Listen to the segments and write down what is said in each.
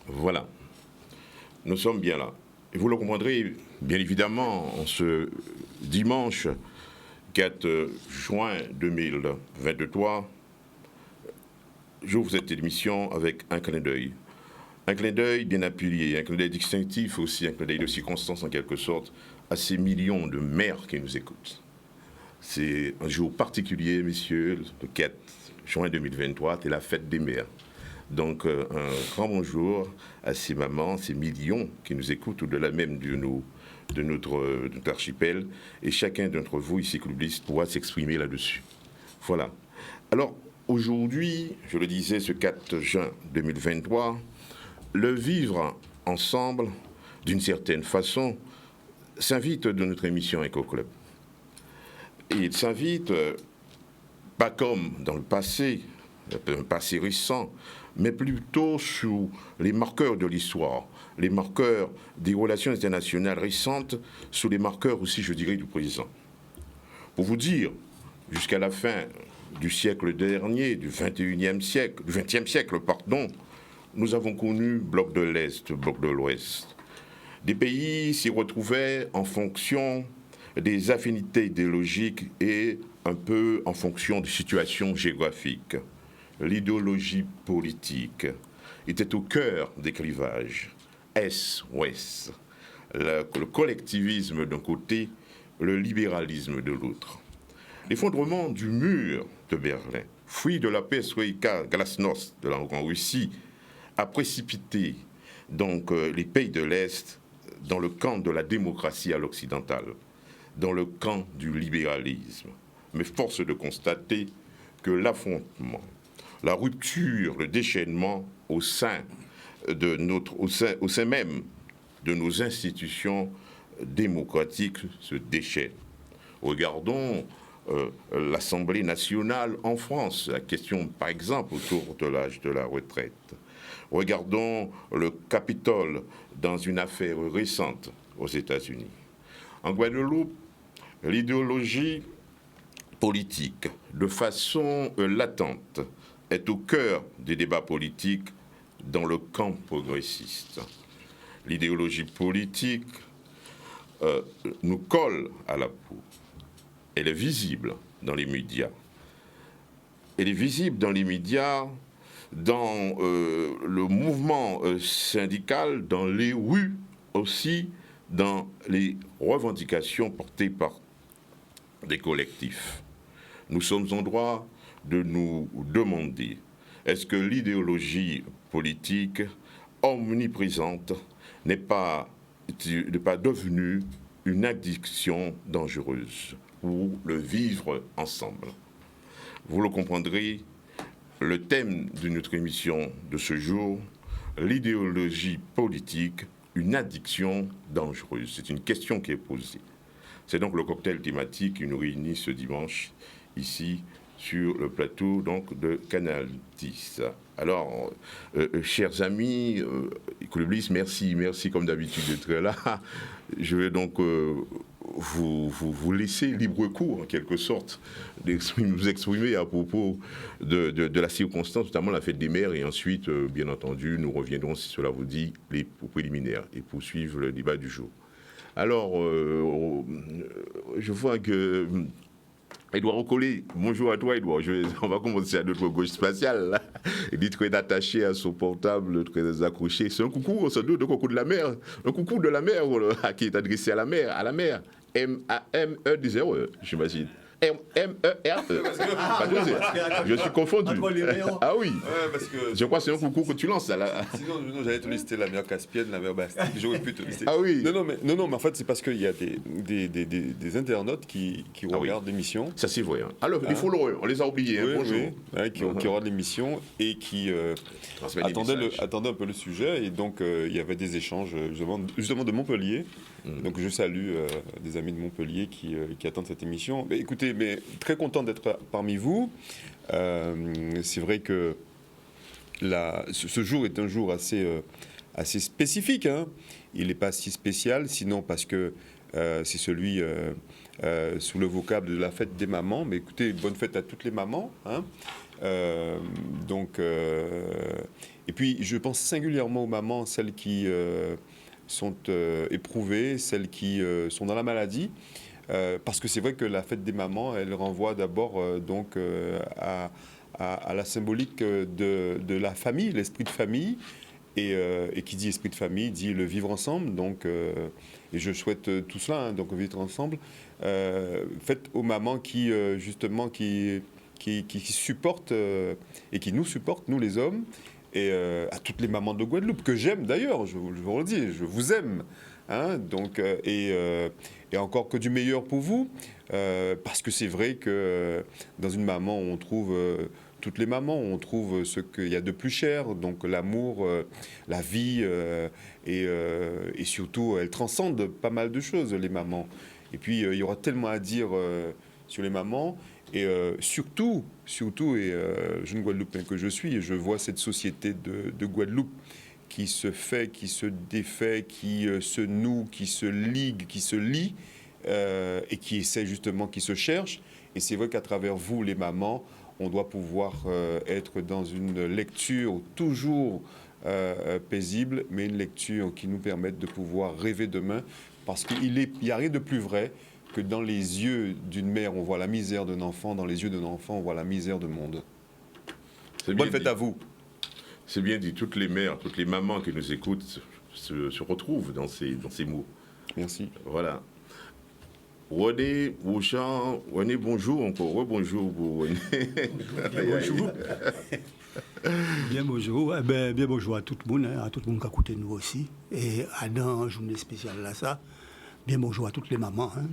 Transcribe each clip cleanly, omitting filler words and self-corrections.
Voilà, nous sommes bien là. Et vous le comprendrez, bien évidemment, en ce dimanche 4 juin 2023, j'ouvre cette émission avec un clin d'œil. Un clin d'œil bien appuyé, un clin d'œil distinctif aussi, un clin d'œil de circonstance en quelque sorte, à ces millions de mères qui nous écoutent. C'est un jour particulier, messieurs, le 4 juin 2023, c'est la fête des mères. Donc, un grand bonjour à ces mamans, ces millions qui nous écoutent au-delà même de notre archipel. Et chacun d'entre vous, ici, clubistes, pourra s'exprimer là-dessus. Voilà. Alors, aujourd'hui, je le disais, ce 4 juin 2023, le vivre ensemble, d'une certaine façon, s'invite dans notre émission Eco-Club. Et il s'invite, pas comme dans le passé, un passé récent, mais plutôt sous les marqueurs de l'histoire, les marqueurs des relations internationales récentes, sous les marqueurs aussi, je dirais, du présent. Pour vous dire, jusqu'à la fin du siècle dernier, du 21e siècle, du 20e siècle, pardon, nous avons connu bloc de l'Est, bloc de l'Ouest. Des pays s'y retrouvaient en fonction des affinités idéologiques et un peu en fonction des situations géographiques. L'idéologie politique était au cœur des clivages, Est-Ouest, le collectivisme d'un côté, le libéralisme de l'autre. L'effondrement du mur de Berlin, fruit de la perestroïka glasnost de la Russie, a précipité donc les pays de l'Est dans le camp de la démocratie à l'occidentale, dans le camp du libéralisme. Mais force de constater que l'affrontement, la rupture, le déchaînement au sein même de nos institutions démocratiques se déchaîne. Regardons l'Assemblée nationale en France, la question par exemple autour de l'âge de la retraite. Regardons le Capitole dans une affaire récente aux États-Unis. En Guadeloupe, l'idéologie politique, de façon latente, est au cœur des débats politiques dans le camp progressiste. L'idéologie politique nous colle à la peau. Elle est visible dans les médias. Elle est visible dans les médias, dans le mouvement syndical, dans les rues aussi, dans les revendications portées par des collectifs. Nous sommes en droit de nous demander, est-ce que l'idéologie politique omniprésente n'est pas devenue une addiction dangereuse pour le vivre ensemble? Vous le comprendrez, le thème de notre émission de ce jour, l'idéologie politique, une addiction dangereuse. C'est une question qui est posée. C'est donc le cocktail thématique qui nous réunit ce dimanche ici sur le plateau donc, de Canal 10. Alors, chers amis, clubistes, merci comme d'habitude d'être là. Je vais donc vous laisser libre cours, en quelque sorte, de nous exprimer à propos de la circonstance, notamment la fête des mères, et ensuite, bien entendu, nous reviendrons, si cela vous dit, les préliminaires, et poursuivre le débat du jour. Alors, je vois que Edouard Ocolé, bonjour à toi Edouard, on va commencer à notre gauche spatiale, là. Il est très attaché à son portable, très accroché. C'est un coucou, sans doute, un coucou de la mer, un coucou de la mer qui est adressé à la mer, M-A-M-E-D-0, j'imagine. M-E-R-E. Je suis confondu. Ah oui. Je crois que c'est un coucou que tu lances. Sinon, j'allais te lister la mer Caspienne, la mer Bastique. J'aurais pu te lister. Ah oui. Non, mais en fait, c'est parce qu'il y a des internautes qui regardent l'émission. Ça, c'est vrai. Hein. Alors, il faut on les a oubliés. Oui, bonjour. Oui, qui regardent l'émission et qui attendaient un peu le sujet. Et donc, il y avait des échanges, justement de Montpellier. Donc, je salue des amis de Montpellier qui attendent cette émission. Mais écoutez, très content d'être parmi vous. C'est vrai que ce jour est un jour assez spécifique. Hein. Il n'est pas si spécial, sinon parce que c'est celui sous le vocable de la fête des mamans. Mais écoutez, bonne fête à toutes les mamans. Hein. Et puis, je pense singulièrement aux mamans, celles qui sont éprouvées, celles qui sont dans la maladie. Parce que c'est vrai que la fête des mamans, elle renvoie d'abord à la symbolique de la famille, l'esprit de famille. Et qui dit esprit de famille, dit le vivre ensemble. Donc, et je souhaite tout cela, hein, donc vivre ensemble. Faites aux mamans qui, justement, qui supportent et qui nous supportent, nous les hommes, et à toutes les mamans de Guadeloupe, que j'aime d'ailleurs, je vous le dis, je vous aime. Hein, donc, et encore que du meilleur pour vous, parce que c'est vrai que dans une maman, on trouve... toutes les mamans, on trouve ce qu'il y a de plus cher, donc l'amour, la vie, et surtout, elles transcendent pas mal de choses, les mamans. Et puis, il y aura tellement à dire sur les mamans, et surtout, jeune Guadeloupéen que je suis, et je vois cette société de Guadeloupe qui se fait, qui se défait, qui se noue, qui se ligue, qui se lie, et qui essaie justement, qui se cherche. Et c'est vrai qu'à travers vous, les mamans, on doit pouvoir être dans une lecture toujours paisible, mais une lecture qui nous permette de pouvoir rêver demain, parce qu'il n'y a rien de plus vrai que dans les yeux d'une mère, on voit la misère d'un enfant, dans les yeux d'un enfant, on voit la misère du monde. Bonne fête à vous. C'est bien dit, toutes les mères, toutes les mamans qui nous écoutent se retrouvent dans ces mots. Merci. Voilà. René, Bouchard, René, bonjour encore. Rebonjour pour René. Bonjour. Bien bonjour. Bien bonjour à tout le monde, hein, à tout le monde qui a écouté nous aussi. Et à dans journée spéciale là, ça. Bien bonjour à toutes les mamans. Hein.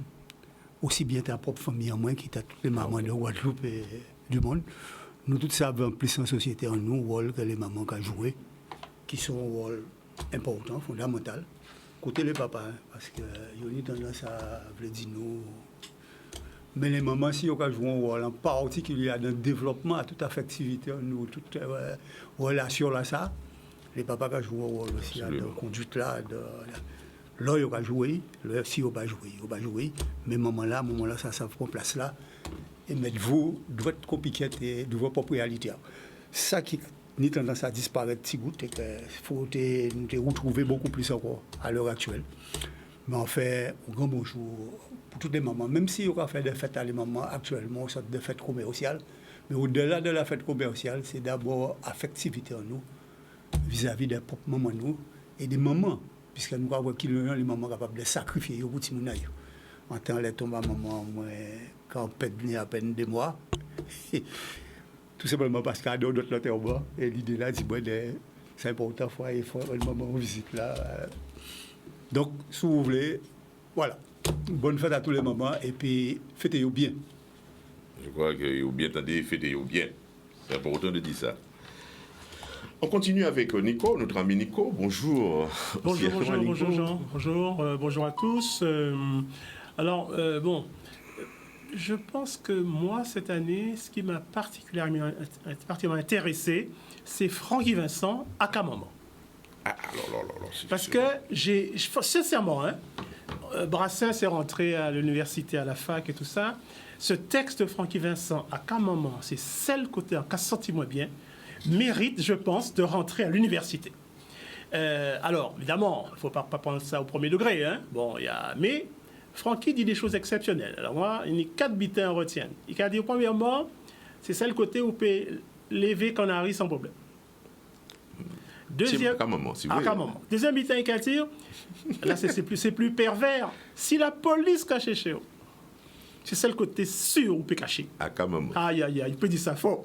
Aussi bien ta propre famille en moins qui t'a toutes les mamans de Guadeloupe et du monde. Nous tous savons plus en société en nous, rôle que les mamans qui ont joué, qui sont un rôle important, fondamental. Côté les papas, hein, parce qu'il y a une tendance à dire nous. Mais les mamans, si on joue un rôle en particulier dans le développement, à toute affectivité, nous, toute relation là, ça, les papas qui jouent un rôle aussi, dans la conduite là, là, ils ont joué, là, si on va jouer, mais moment là, ça prend place là, et mettre vous, doit être compliqué de votre propre réalité. Ça qui ni tendance à disparaître si goutte, et qu'il faut nous retrouver beaucoup plus encore à l'heure actuelle. Mais en fait, un grand bonjour pour toutes les mamans, même si on a fait des fêtes à les mamans actuellement, sorte de fêtes commerciales, mais au-delà de la fête commerciale, c'est d'abord affectivité en nous, vis-à-vis des propres mamans nous, et des mamans, puisque nous avons les mamans capables de sacrifier au bout de mon aïe. En temps, les tombes à maman, moi, quand on pète à peine 2 mois, tout simplement parce qu'il y a d'autres là en bas. Et l'idée là, c'est important, il faut un moment en visite là. Donc, si vous voulez, voilà. Bonne fête à tous les mamans et puis fêtez-vous bien. Je crois que vous bien entendu, fêtez-vous bien. C'est important de dire ça. On continue avec Nico, notre ami Nico. Bonjour. Bonjour Jean. Bonjour à tous. Je pense que moi, cette année, ce qui m'a particulièrement intéressé, c'est Francky Vincent à Camomant. Parce que sincèrement, Brassens est rentré à l'université, à la fac et tout ça. Ce texte de Francky Vincent à Camomant, c'est celle côté, en cas senti-moi bien, mérite, je pense, de rentrer à l'université. Alors, évidemment, il ne faut pas prendre ça au premier degré. Hein. Mais Francky dit des choses exceptionnelles. Alors moi, il y a 4 bitins à retenir. Il a dit, premièrement, c'est ça le côté où on peut lever Canary sans problème. Deuxième bitin, il a dit, là c'est plus pervers. Si la police cache chez vous, c'est ça le côté sûr où on peut cacher. Aïe, il peut dire ça fort.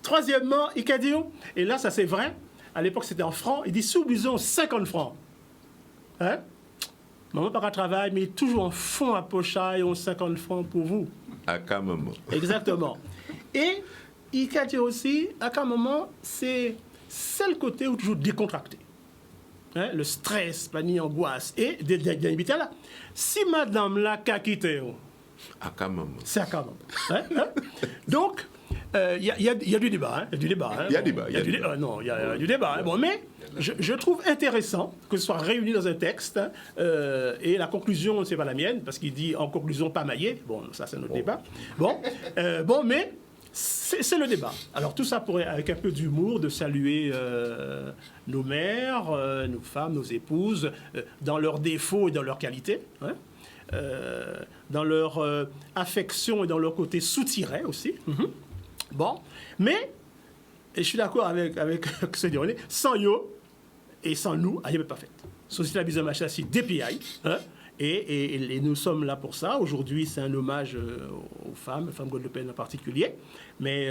Troisièmement, il a dit, et là ça c'est vrai, à l'époque c'était en francs, il dit, sous-bison 50 francs. Hein? Maman pas qu'à travail, mais toujours en fond à pochaille, on 50 francs pour vous. À quel moment? Exactement. Et il a dit aussi, à quel moment, c'est le côté où toujours décontracté. Hein? Le stress, panique, angoisse. Et là, si madame l'a quitté, à quel moment? C'est à quel moment. Hein? Donc, Il y a du débat. Hein. Il y a du débat. Hein. Il y a débat. Il y a du débat. Hein. Bon, mais je trouve intéressant que ce soit réuni dans un texte. Hein, et la conclusion, c'est pas la mienne, parce qu'il dit en conclusion pas maillé. Bon, ça, c'est notre débat. Bon, mais c'est le débat. Alors, tout ça pourrait, avec un peu d'humour, de saluer nos mères, nos femmes, nos épouses, dans leurs défauts et dans leurs qualités. Hein. Dans leur affection et dans leur côté soutiré aussi. Bon, mais, et je suis d'accord avec ce que dit, sans yo et sans nous, il n'y avait pas fait. Société la Bise Macha, c'est DPI, hein, et nous sommes là pour ça. Aujourd'hui, c'est un hommage aux femmes guadeloupéennes en particulier, mais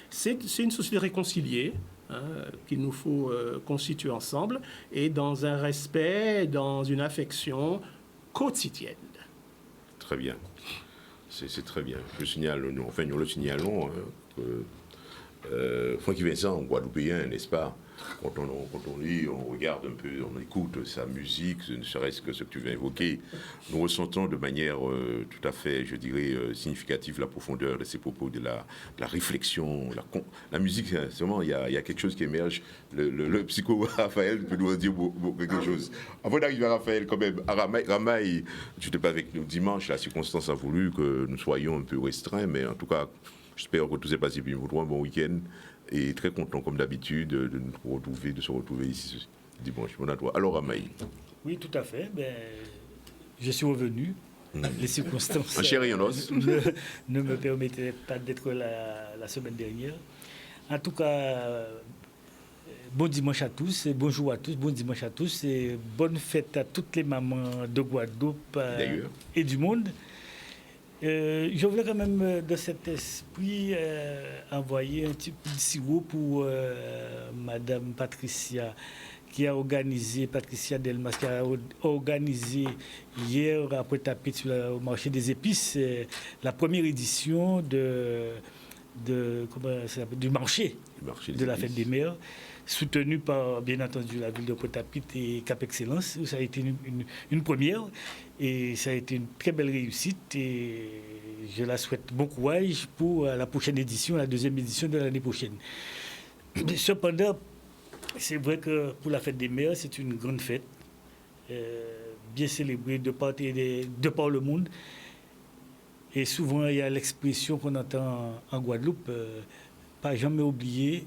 c'est une société réconciliée, hein, qu'il nous faut constituer ensemble, et dans un respect, dans une affection quotidienne. Très bien. C'est très bien. Je signale, nous le signalons, hein, que Francky Vincent, guadeloupéen, n'est-ce pas, quand on lit, on regarde un peu, on écoute sa musique, ne serait-ce que ce que tu viens évoquer, nous ressentons de manière tout à fait, je dirais, significative la profondeur de ses propos, de la réflexion. La musique, c'est vraiment, il y a quelque chose qui émerge. Le psycho Raphaël peut nous dire quelque chose. Avant d'arriver à Raphaël, quand même, à Ramaï, tu n'étais pas avec nous dimanche, la circonstance a voulu que nous soyons un peu restreints, mais en tout cas, j'espère que tout s'est passé bien pour toi, un bon week-end. Et très content, comme d'habitude, de se retrouver ici ce dimanche. Bon à toi. Alors, Ramaï. Oui, tout à fait. Je suis revenu. Les circonstances ne me permettaient pas d'être là la semaine dernière. En tout cas, bon dimanche à tous, bonjour à tous, bon dimanche à tous, et bonne fête à toutes les mamans de Guadeloupe et du monde. Je voulais quand même, de cet esprit, envoyer un petit peu de sirop pour Madame Patricia, qui a organisé, Patricia Delmas, qui a organisé hier, après taper sur le marché des épices, la première édition du marché de la fête des mères, soutenu par, bien entendu, la ville de Pointe-à-Pitre et Cap Excellence, où ça a été une première, et ça a été une très belle réussite, et je la souhaite bon courage pour la prochaine édition, la deuxième édition de l'année prochaine. Cependant, c'est vrai que pour la fête des mères, c'est une grande fête, bien célébrée de par le monde, et souvent il y a l'expression qu'on entend en Guadeloupe, pas jamais oublier,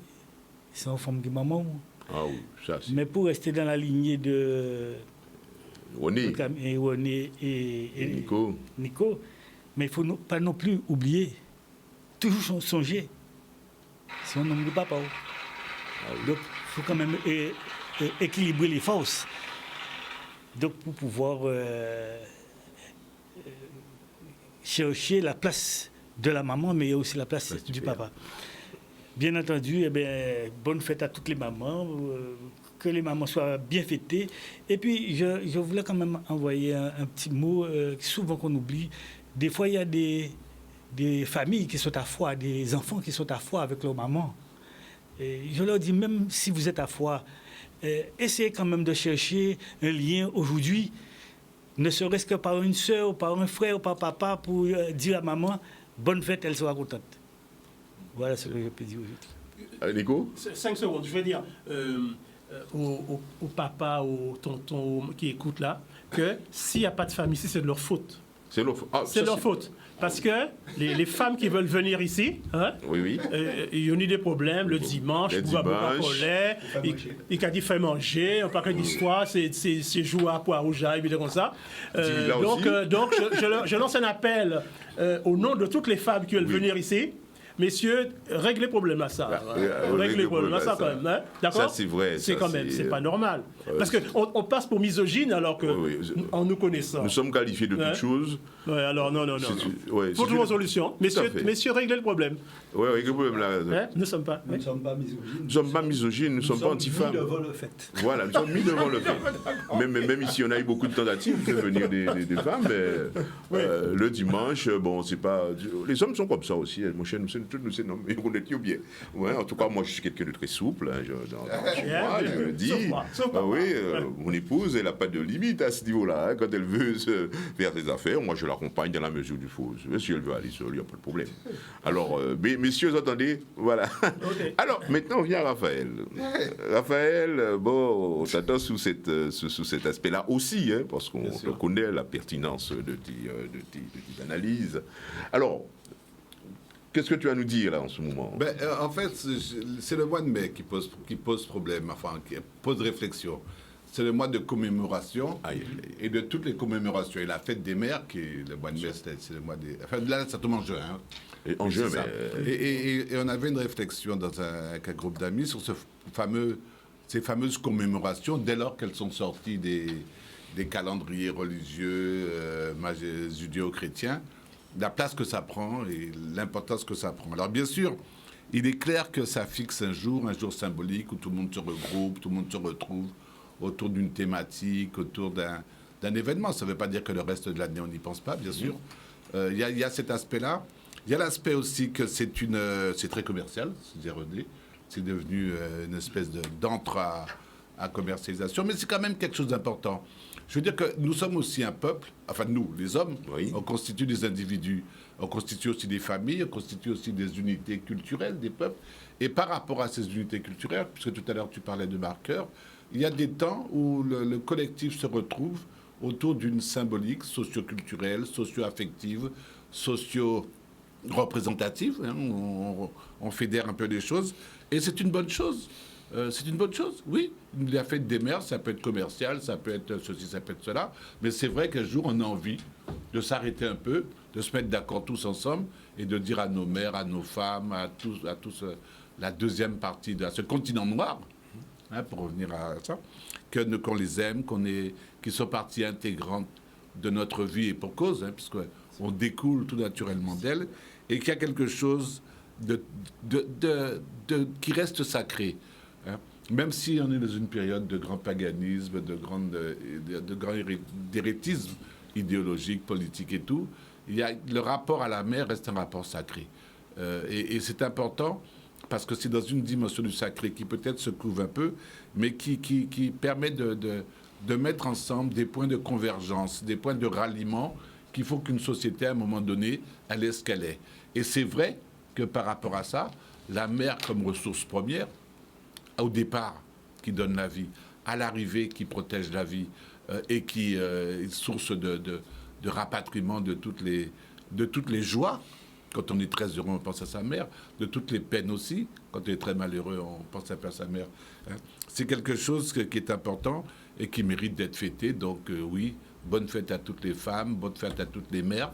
c'est en forme de maman. Ah oui, ça c'est... Mais pour rester dans la lignée de René et Nico, mais il ne faut pas non plus oublier, toujours songer, c'est un homme de papa. Ah oui. Donc il faut quand même équilibrer les forces. Donc pour pouvoir chercher la place de la maman, mais aussi la place du papa. Bien entendu, bonne fête à toutes les mamans, que les mamans soient bien fêtées. Et puis, je voulais quand même envoyer un petit mot, souvent qu'on oublie. Des fois, il y a des familles qui sont à froid, des enfants qui sont à froid avec leur maman. Et je leur dis, même si vous êtes à froid, essayez quand même de chercher un lien aujourd'hui, ne serait-ce que par une soeur, par un frère, ou par papa, pour dire à maman, bonne fête, elle sera contente. Voilà ce que je peux dire aujourd'hui. Nico ? 5 secondes, je veux dire au papa, au tonton qui écoute là, que s'il n'y a pas de famille ici, c'est de leur faute. C'est leur faute. C'est leur faute. Parce que les femmes qui veulent venir ici, hein, oui. Ils ont eu des problèmes le dimanche, il a dit fait manger, un paquet d'histoires, c'est jouer à poire rouge, et comme ça. Donc je lance un appel au nom de toutes les femmes qui veulent venir ici. Messieurs, réglez le problème à ça. Réglez le problème à ça quand même. Hein? D'accord ? Ça, c'est vrai. C'est quand même, c'est pas normal. Parce qu'on passe pour misogyne alors que, en nous connaissant. Nous sommes qualifiés de toutes choses. Oui, alors non. Faut trouver une solution. Messieurs, réglez le problème. Oui, réglez le problème là. Nous ne sommes pas misogynes. Nous ne sommes pas misogynes, nous ne sommes pas anti-femmes. Nous sommes mis devant le fait. Voilà, nous sommes mis devant le fait. Même ici, on a eu beaucoup de tentatives de venir des femmes, mais le dimanche, bon, c'est pas... Les hommes sont comme ça aussi, mon cher, nous c'est non, mais on est bien. Ouais, en tout cas, moi, je suis quelqu'un de très souple. Hein, je me dis, mon épouse, elle n'a pas de limite à ce niveau-là. Hein, quand elle veut se faire des affaires, moi, je l'accompagne dans la mesure du faut. Si elle veut aller seule, il n'y a pas de problème. Alors, messieurs, attendez, voilà. Okay. Alors, maintenant, vient Raphaël. Raphaël, bon, on t'attend sous cet aspect-là aussi, hein, parce qu'on connaît la pertinence de tes analyses. Alors, qu'est-ce que tu as à nous dire là en ce moment? En fait, c'est le mois de mai qui pose problème, enfin, qui pose réflexion. C'est le mois de commémoration et de toutes les commémorations. Et la fête des mères, qui est le mois de mai, c'est le mois des... Enfin, là, ça tombe en juin. Hein. En juin, mais... Et on avait une réflexion avec un groupe d'amis sur ces fameuses commémorations, dès lors qu'elles sont sorties des calendriers religieux judéo-chrétiens, la place que ça prend et l'importance que ça prend. Alors bien sûr, il est clair que ça fixe un jour symbolique où tout le monde se regroupe, tout le monde se retrouve autour d'une thématique, autour d'un événement. Ça ne veut pas dire que le reste de l'année, on n'y pense pas, bien sûr. Il y a cet aspect-là. Il y a l'aspect aussi que c'est très commercial, c'est devenu une espèce d'entre à commercialisation, mais c'est quand même quelque chose d'important. Je veux dire que nous sommes aussi un peuple, enfin nous, les hommes, on constitue des individus, on constitue aussi des familles, on constitue aussi des unités culturelles, des peuples. Et par rapport à ces unités culturelles, puisque tout à l'heure tu parlais de marqueurs, il y a des temps où le collectif se retrouve autour d'une symbolique socio-culturelle, socio-affective, socio-représentative. Hein, on fédère un peu les choses. Et c'est une bonne chose. C'est une bonne chose, oui. La fête des mères, ça peut être commercial, ça peut être ceci, ça peut être cela. Mais c'est vrai qu'un jour, on a envie de s'arrêter un peu, de se mettre d'accord tous ensemble et de dire à nos mères, à nos femmes, à tous la deuxième partie de ce continent noir, hein, pour revenir à ça, qu'on les aime, qu'ils sont partie intégrante de notre vie et pour cause, hein, puisqu'on découle tout naturellement d'elle, et qu'il y a quelque chose qui reste sacré. Hein. Même si on est dans une période de grand paganisme, de grand hérétisme idéologique, politique et tout, le rapport à la mer reste un rapport sacré. Et c'est important parce que c'est dans une dimension du sacré qui peut-être se couvre un peu, mais qui permet de mettre ensemble des points de convergence, des points de ralliement qu'il faut qu'une société, à un moment donné, elle est ce qu'elle est. Et c'est vrai que par rapport à ça, la mer comme ressource première, au départ, qui donne la vie, à l'arrivée, qui protège la vie, et qui est source de rapatriement de toutes les joies. Quand on est très heureux, on pense à sa mère. De toutes les peines aussi. Quand on est très malheureux, on pense un peu à sa mère. Hein. C'est quelque chose qui est important et qui mérite d'être fêté. Donc oui, bonne fête à toutes les femmes, bonne fête à toutes les mères.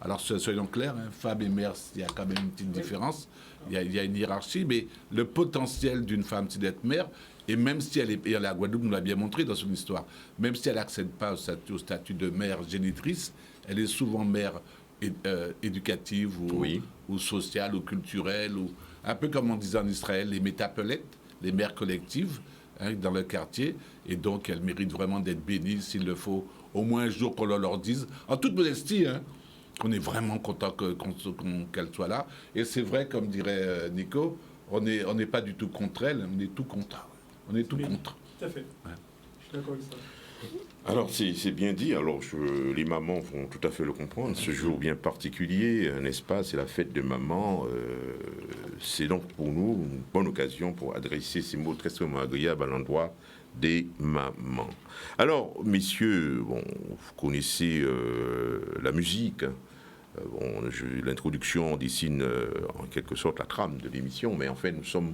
Alors soyons clairs, hein, femmes et mères, il y a quand même une petite différence. Il y a une hiérarchie, mais le potentiel d'une femme, c'est d'être mère. Et même si elle est, et la Guadeloupe nous l'a bien montré dans son histoire, même si elle n'accède pas au statut de mère génitrice, elle est souvent mère éducative ou sociale ou culturelle, ou un peu comme on disait en Israël, les métapelettes, les mères collectives, hein, dans le quartier. Et donc, elle mérite vraiment d'être bénie, s'il le faut, au moins un jour qu'on leur dise, en toute modestie, hein, qu'on est vraiment content qu'elle soit là. Et c'est vrai, comme dirait Nico, on n'est pas du tout contre elle, on est tout contre. On est tout contre. Tout à fait. Ouais. Je suis d'accord avec ça. Alors, c'est bien dit. Alors, les mamans vont tout à fait le comprendre. Ce jour bien particulier, n'est-ce pas, c'est la fête de maman. C'est donc pour nous une bonne occasion pour adresser ces mots très extrêmement agréables à l'endroit des mamans. Alors, messieurs, bon, vous connaissez la musique. L'introduction dessine en quelque sorte la trame de l'émission, mais en fait, nous sommes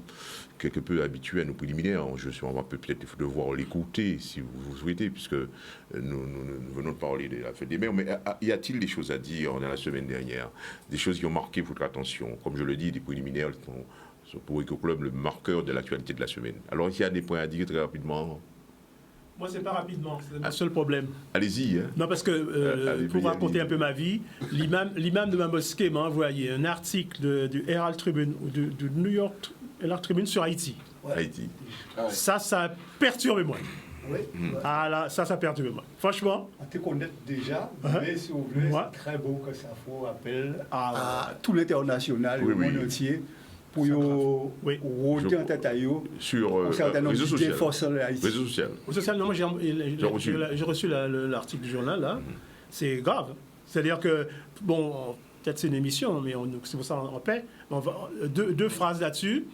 quelque peu habitués à nos préliminaires. On va peut-être devoir l'écouter, si vous souhaitez, puisque nous venons de parler de la fête des mères. Mais y a-t-il des choses à dire dans la semaine dernière? Des choses qui ont marqué votre attention? Comme je le dis, des préliminaires sont pour EcoClub le marqueur de l'actualité de la semaine. Alors, il y a des points à dire très rapidement. Moi, c'est pas rapidement, c'est le seul problème. Allez-y. Hein. Non, parce que pour raconter un peu ma vie, l'imam de ma mosquée m'a envoyé un article du Herald Tribune, ou du New York Herald Tribune sur Haïti. Ouais. Haïti. Ça a perturbé moi. Oui. Ah là, ça perturbe. Franchement. On te connaît déjà, mais si vous voulez, c'est très beau que ça faut appel à tout l'international, le monde entier, pour rôder en tête à eux sur réseaux sociaux. Réseaux sociaux, non, moi j'ai reçu l'article du journal, là. C'est grave. C'est-à-dire que, bon, peut-être c'est une émission, mais c'est pour ça en paix. Deux phrases là-dessus.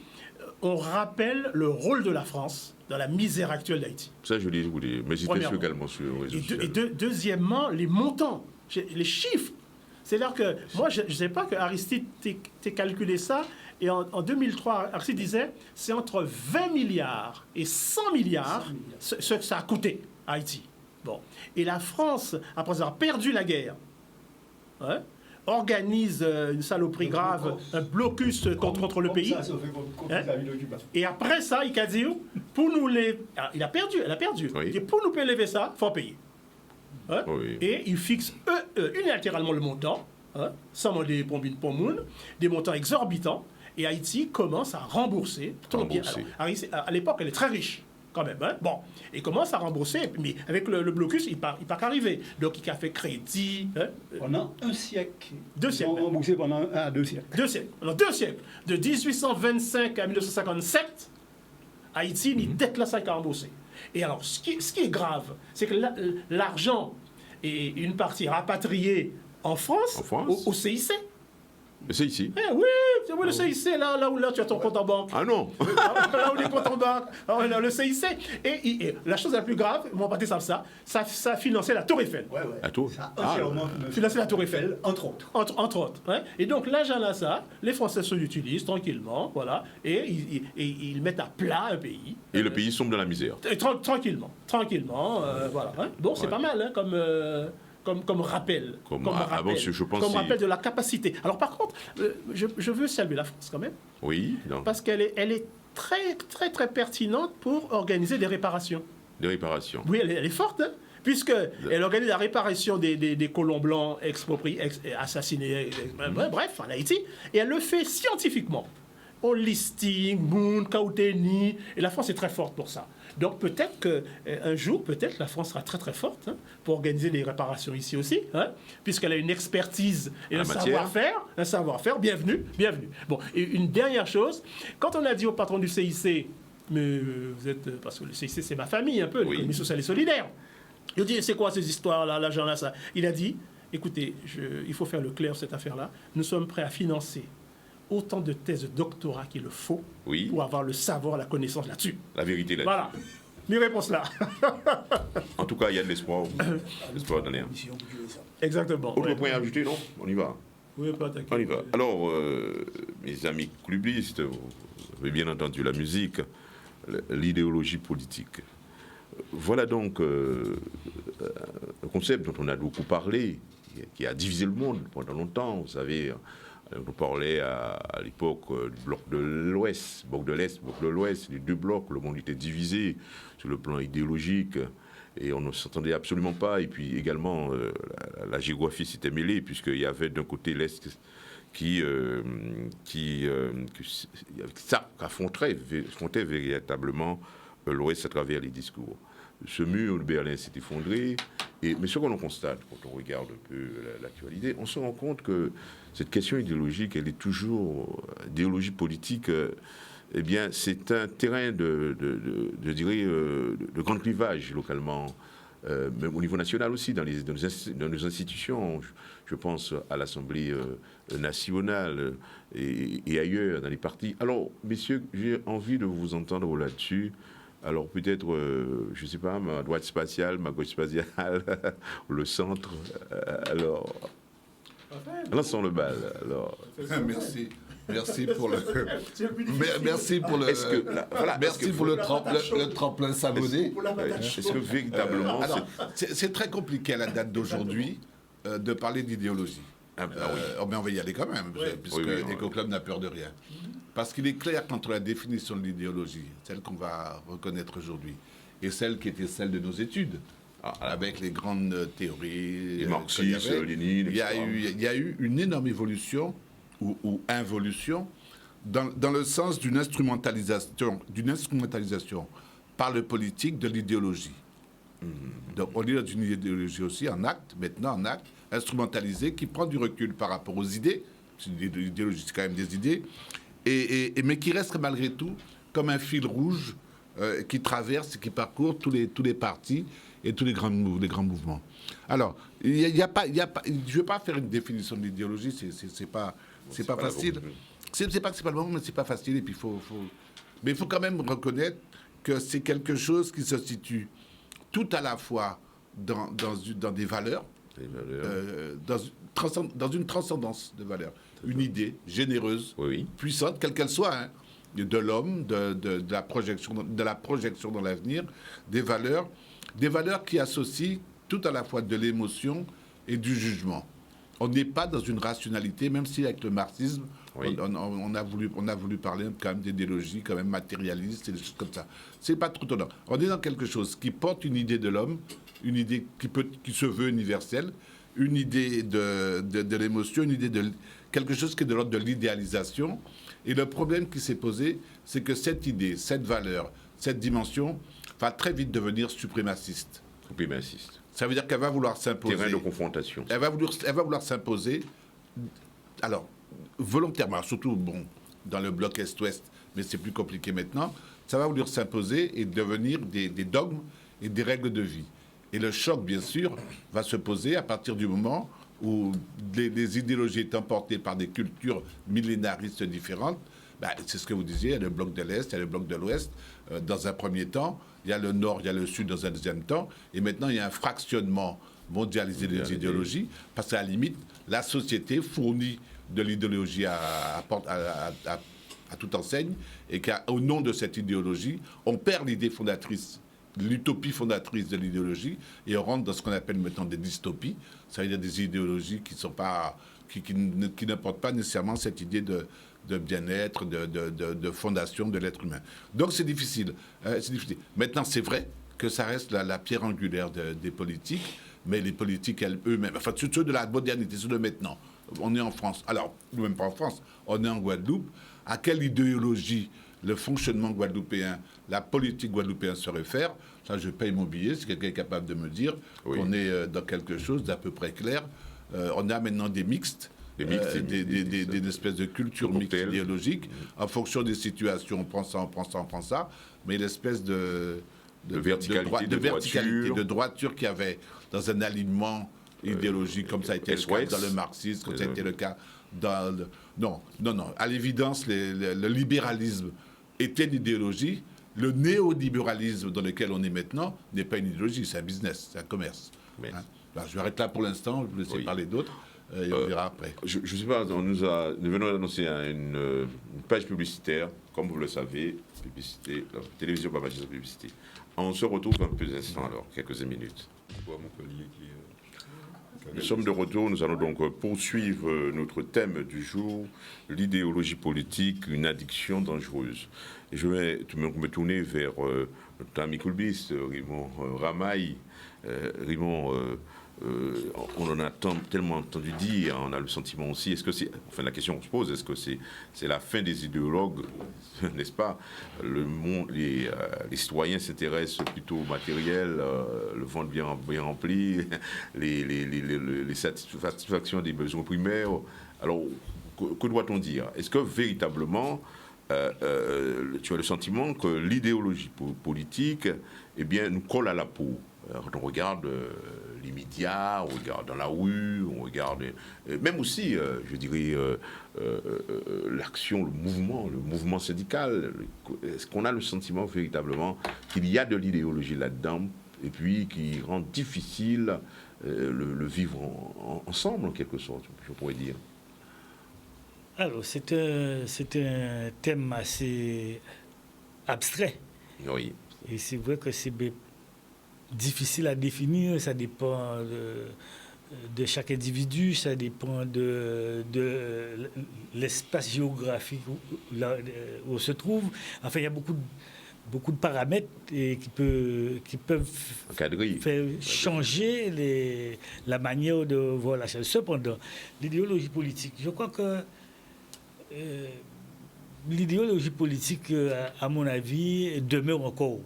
On rappelle le rôle de la France dans la misère actuelle d'Haïti. Ça, je l'ai écouté, mais j'étais également sur les réseaux sociaux. Et deuxièmement, les montants, les chiffres. C'est-à-dire que, moi, je ne sais pas que Aristide t'ait calculé ça, et en 2003, Aristide disait, c'est entre 20 milliards et 100 milliards ce que ça a coûté à Haïti. Bon. Et la France, après avoir perdu la guerre, organise une saloperie grave, un blocus contre le pays. Et après ça, il a dit, pour nous les... Elle a perdu. Oui. Il dit, pour nous lever ça, il faut payer. Oui. Et ils fixent unilatéralement le montant, sans demander pour moun, des montants exorbitants, et Haïti commence à rembourser. Alors, à l'époque, elle est très riche. Quand même, bon, il commence à rembourser, mais avec le blocus, il part qu'arriver. Donc, il a fait crédit. Pendant un siècle. 2 siècles. Ils ont remboursé pendant 2 siècles. 2 siècles. Alors, 2 siècles. De 1825 à 1957, Haïti, ni dette là, ça a remboursé. Et alors, ce qui est grave, c'est que l'argent est une partie rapatriée en France. Au CIC. Le CIC. Oui, le CIC, là où tu as ton compte en banque. Ah non. Là où les comptes en banque. Le CIC. Et la chose la plus grave, mon pâté savent ça finançait la Tour Eiffel. La Tour finançait la Tour Eiffel. Entre autres. Entre autres. Et donc l'argent là, ça, les Français se l'utilisent tranquillement, voilà, et ils mettent à plat un pays. Et le pays sombre dans la misère. Tranquillement, voilà. Bon, c'est pas mal, comme rappel. Comme rappel de la capacité. Alors par contre, je veux saluer la France quand même. Oui. Non. Parce qu'elle est très, très, très pertinente pour organiser des réparations. Des réparations. Oui, elle est forte, puisqu'elle organise la réparation des colons blancs expropriés, assassinés, bref, en Haïti, et elle le fait scientifiquement. Au listing, Moon, Kauteni, et la France est très forte pour ça. Donc peut-être qu'un jour, la France sera très très forte pour organiser des réparations ici aussi, puisqu'elle a une expertise et un savoir-faire. Bienvenue. Bon, et une dernière chose, quand on a dit au patron du CIC, mais vous êtes, parce que le CIC c'est ma famille un peu, l'économie sociale et solidaire, il dit c'est quoi ces histoires-là, l'argent-là, ça. Il a dit, écoutez, il faut faire le clair sur cette affaire-là, nous sommes prêts à financer autant de thèses de doctorat qu'il le faut pour avoir le savoir, la connaissance là-dessus. La vérité là-dessus. Voilà. Mes réponses là. En tout cas, il y a de l'espoir. L'espoir donné. Exactement. Autre point à ajouter, non? On y va. Oui, pas t'inquiète. On y va. Alors, mes amis clubistes, vous avez bien entendu la musique, l'idéologie politique. Voilà donc le concept dont on a beaucoup parlé, qui a divisé le monde pendant longtemps. Vous savez, on parlait à l'époque du bloc de l'Ouest, bloc de l'Est, bloc de l'Ouest, les deux blocs, le monde était divisé sur le plan idéologique et on ne s'entendait absolument pas. Et puis également, la géographie s'était mêlée, puisqu'il y avait d'un côté l'Est qui affrontait véritablement l'Ouest à travers les discours. Ce mur de Berlin s'est effondré, mais ce qu'on constate quand on regarde un peu l'actualité, on se rend compte que cette question idéologique, elle est toujours idéologie politique. Eh bien, c'est un terrain de grand clivage localement, même au niveau national aussi, dans nos institutions. Je pense à l'Assemblée nationale et ailleurs, dans les partis. Alors, messieurs, j'ai envie de vous entendre là-dessus. Alors peut-être, je ne sais pas, ma droite spatiale, ma gauche spatiale, ou le centre. Alors, lançons le bal. Alors. Merci pour le. Merci pour le. Merci pour le tremplin savonné. Est-ce que véritablement. C'est très compliqué à la date d'aujourd'hui de parler d'idéologie. On va y aller quand même, puisque Éco-Club n'a peur de rien. Parce qu'il est clair qu'entre la définition de l'idéologie, celle qu'on va reconnaître aujourd'hui, et celle qui était celle de nos études, avec les grandes théories, les marxistes, Lénine, il y a eu une énorme évolution ou involution dans le sens d'une instrumentalisation par le politique de l'idéologie. Donc on est dans une idéologie aussi en acte, instrumentalisée, qui prend du recul par rapport aux idées. L'idéologie, c'est quand même des idées, mais qui reste malgré tout comme un fil rouge qui traverse et qui parcourt tous les partis et tous les grands mouvements. Alors, je ne veux pas faire une définition de l'idéologie, c'est pas facile. C'est pas le moment, mais c'est pas facile. Et puis mais il faut quand même reconnaître que c'est quelque chose qui se situe tout à la fois dans des valeurs, dans une transcendance de valeurs, une idée généreuse, puissante, quelle qu'elle soit, hein, de l'homme, de la projection dans l'avenir, des valeurs qui associent tout à la fois de l'émotion et du jugement. On n'est pas dans une rationalité, même si avec le marxisme, on a voulu parler quand même d'idéologie quand même matérialiste et des choses comme ça. C'est pas trop tonnant. On est dans quelque chose qui porte une idée de l'homme, une idée qui se veut universelle, une idée de l'émotion, une idée de quelque chose qui est de l'ordre de l'idéalisation. Et le problème qui s'est posé, c'est que cette idée, cette valeur, cette dimension va très vite devenir suprémaciste. Ça veut dire qu'elle va vouloir s'imposer. Terrain de confrontation. Elle va vouloir s'imposer, alors, volontairement, surtout, dans le bloc Est-Ouest, mais c'est plus compliqué maintenant, ça va vouloir s'imposer et devenir des dogmes et des règles de vie. Et le choc, bien sûr, va se poser à partir du moment où les idéologies étant portées par des cultures millénaristes différentes, c'est ce que vous disiez, il y a le bloc de l'Est, il y a le bloc de l'Ouest, dans un premier temps, il y a le Nord, il y a le Sud dans un deuxième temps, et maintenant il y a un fractionnement mondialisé des idéologies, parce qu'à la limite, la société fournit de l'idéologie à toute enseigne, et qu'au nom de cette idéologie, on perd l'idée fondatrice, l'utopie fondatrice de l'idéologie, et on rentre dans ce qu'on appelle maintenant des dystopies, ça veut dire des idéologies qui n'apportent pas nécessairement cette idée de bien-être, de fondation de l'être humain. Donc c'est difficile. Maintenant, c'est vrai que ça reste la pierre angulaire des politiques, mais les politiques eux-mêmes, enfin ceux de la modernité, ceux de maintenant. On est en France. Alors, nous même pas en France, on est en Guadeloupe. À quelle idéologie le fonctionnement guadeloupéen, la politique guadeloupéenne se réfère? Ça, je paye mon billet, si quelqu'un est capable de me dire qu'on est dans quelque chose d'à peu près clair. On a maintenant des mixtes. Des espèces de cultures mixtes idéologiques. En fonction des situations, on prend ça, mais l'espèce de verticalité, de droiture qu'il y avait dans un alignement idéologique, comme ça a été le cas dans le marxisme, comme ça a été le cas dans le... Non. À l'évidence, le libéralisme était une idéologie. Le néolibéralisme dans lequel on est maintenant n'est pas une idéologie, c'est un business, c'est un commerce. Hein? Alors, je m'arrête là pour l'instant, je vais laisser parler d'autres. Et on verra après. Je ne sais pas, nous venons d'annoncer une page publicitaire, comme vous le savez, publicité, télévision pas magique publicité. On se retrouve dans quelques instants alors, quelques minutes. Nous sommes de retour, nous allons donc poursuivre notre thème du jour, l'idéologie politique, une addiction dangereuse. Et je vais me tourner vers notre ami Koulbis, Raymond Ramaille. Raymond, on en a tellement entendu dire, on a le sentiment aussi, est-ce que c'est, enfin la question qu'on se pose, est-ce que c'est la fin des idéologues, n'est-ce pas? Le monde, les citoyens s'intéressent plutôt au matériel, le ventre bien rempli, les satisfactions des besoins primaires. Alors, que doit-on dire? Est-ce que véritablement, tu as le sentiment que l'idéologie politique, eh bien, nous colle à la peau? Quand on regarde les médias, on regarde dans la rue, on regarde même aussi, je dirais, l'action, le mouvement syndical. Est-ce qu'on a le sentiment véritablement qu'il y a de l'idéologie là-dedans et puis qui rend difficile le vivre ensemble, en quelque sorte, je pourrais dire? Alors, c'est un thème assez abstrait. Oui. Et c'est vrai que c'est difficile à définir, ça dépend de chaque individu, ça dépend de l'espace géographique où on se trouve. Enfin, il y a beaucoup de paramètres qui peuvent faire changer la manière de voir la chose. Cependant, l'idéologie politique, je crois que l'idéologie politique, à mon avis, demeure encore.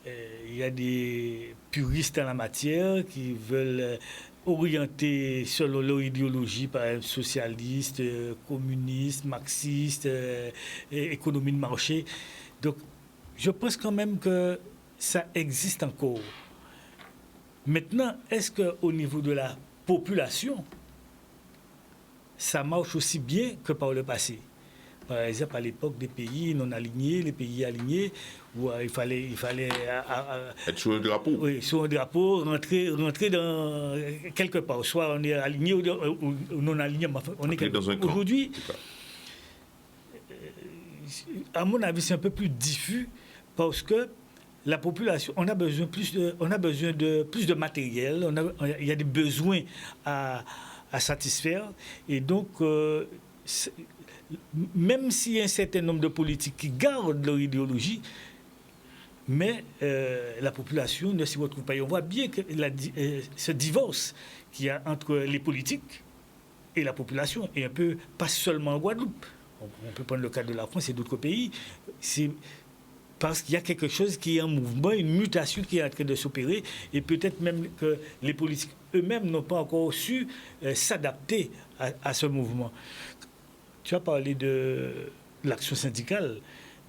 il y a des puristes en la matière qui veulent orienter selon leur idéologie, par exemple socialiste, communiste, marxiste, économie de marché. Donc, je pense quand même que ça existe encore. Maintenant, est-ce qu'au niveau de la population, ça marche aussi bien que par le passé? Par exemple, à l'époque des pays non alignés, les pays alignés, où il fallait être sur un drapeau. Oui, sur un drapeau, rentrer dans quelque part. Soit on est aligné ou non aligné. On est dans un camp. Aujourd'hui, à mon avis, c'est un peu plus diffus parce que la population, on a besoin de plus de matériel, il y a des besoins à satisfaire. Et donc, même s'il y a un certain nombre de politiques qui gardent leur idéologie, mais la population ne s'y retrouve pas. Et on voit bien que ce divorce qu'il y a entre les politiques et la population, et un peu, pas seulement en Guadeloupe, on peut prendre le cas de la France et d'autres pays, c'est parce qu'il y a quelque chose qui est en mouvement, une mutation qui est en train de s'opérer, et peut-être même que les politiques eux-mêmes n'ont pas encore su s'adapter à ce mouvement. Tu as parlé de l'action syndicale.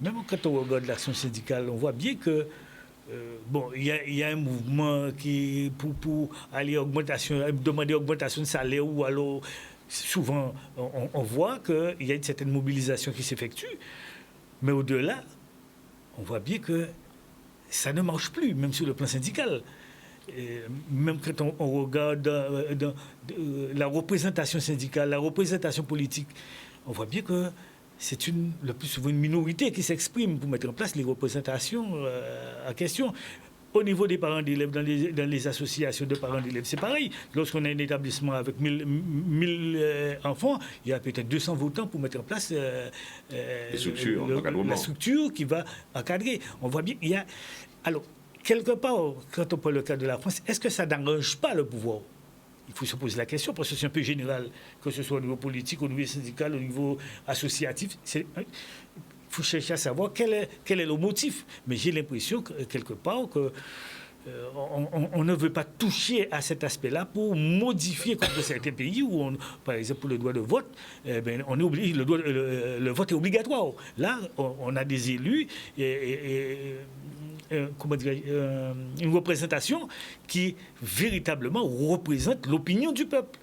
Même quand on regarde l'action syndicale, on voit bien que il y a un mouvement qui pour aller demander augmentation de salaire, ou alors souvent on voit qu'il y a une certaine mobilisation qui s'effectue, mais au-delà, on voit bien que ça ne marche plus, même sur le plan syndical. Et même quand on regarde la représentation syndicale, la représentation politique, on voit bien que c'est le plus souvent une minorité qui s'exprime pour mettre en place les représentations en question. Au niveau des parents d'élèves, dans les associations de parents d'élèves, c'est pareil. Lorsqu'on a un établissement avec 1000 enfants, il y a peut-être 200 votants pour mettre en place la structure qui va encadrer. On voit bien, alors, quelque part, quand on prend le cas de la France, est-ce que ça n'arrange pas le pouvoir? Il faut se poser la question, parce que c'est un peu général, que ce soit au niveau politique, au niveau syndical, au niveau associatif. Il faut chercher à savoir quel est le motif. Mais j'ai l'impression, quelque part, qu'on ne veut pas toucher à cet aspect-là pour modifier, comme dans certains pays où, par exemple, pour le droit de vote, on est obligé, le vote est obligatoire. Là, on a des élus une représentation qui véritablement représente l'opinion du peuple.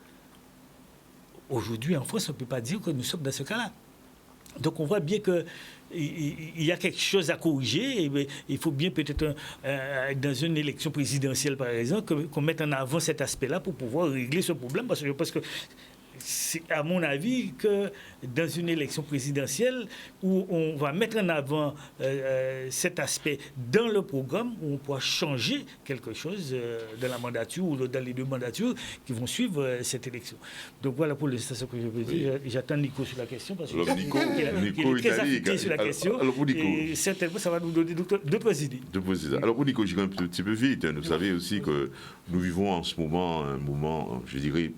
Aujourd'hui, en France, on ne peut pas dire que nous sommes dans ce cas-là. Donc on voit bien qu'il y a quelque chose à corriger. Il faut bien peut-être, dans une élection présidentielle, par exemple, qu'on mette en avant cet aspect-là pour pouvoir régler ce problème. Parce que je pense que c'est, à mon avis, que dans une élection présidentielle où on va mettre en avant cet aspect dans le programme, où on pourra changer quelque chose dans la mandature ou dans les deux mandatures qui vont suivre cette élection. Donc voilà pour l'instant ce que je veux dire. J'attends Nico sur la question parce qu'il est très affecté sur la question. Alors, Nico, et certainement, ça va nous donner deux idées. Alors pour Nico, je vais un petit peu vite. Vous savez aussi que nous vivons en ce moment un moment, je dirais,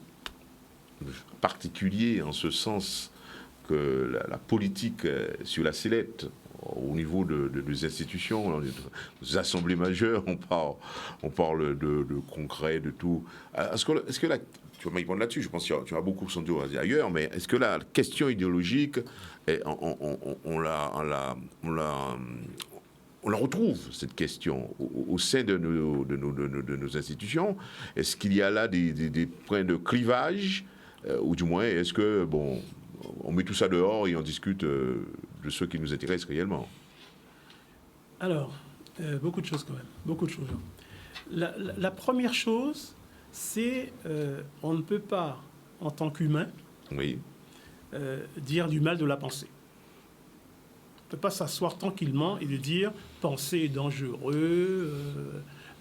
particulier en ce sens que la politique sur la sellette au niveau des institutions, des assemblées majeures, on parle de concret, de tout. Est-ce que tu vas me répondre là-dessus, je pense que tu as beaucoup senti ailleurs, mais est-ce que la question idéologique, on la retrouve, cette question, au sein de nos institutions? Est-ce qu'il y a là des points de clivage, ou du moins, est-ce que, on met tout ça dehors et on discute de ce qui nous intéresse réellement? Alors, beaucoup de choses quand même, beaucoup de choses. La première chose, c'est on ne peut pas, en tant qu'humain, dire du mal de la pensée. On ne peut pas s'asseoir tranquillement et de dire « penser est dangereux »,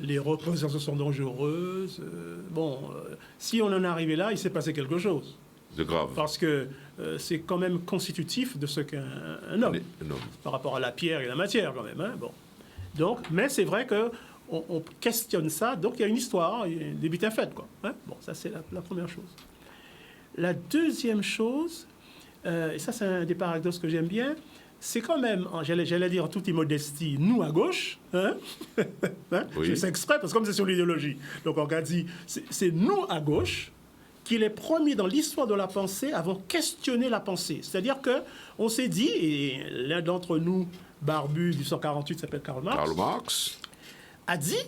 les représentations sont dangereuses. Si on en est arrivé là, il s'est passé quelque chose. De grave. Parce que c'est quand même constitutif de ce qu'un homme, par rapport à la pierre et la matière quand même. Hein, Donc, mais c'est vrai qu'on questionne ça, donc il y a une histoire, il y a des butins faits, quoi. Hein, ça c'est la première chose. La deuxième chose, et ça c'est un des paradoxes que j'aime bien, c'est quand même, j'allais dire en toute immodestie, nous à gauche, hein, oui. Je fais exprès parce que comme c'est sur l'idéologie, donc on a dit, c'est nous à gauche qui les premiers dans l'histoire de la pensée avons questionné la pensée. C'est-à-dire qu'on s'est dit, et l'un d'entre nous, barbu, 1848, s'appelle Karl Marx, a dit,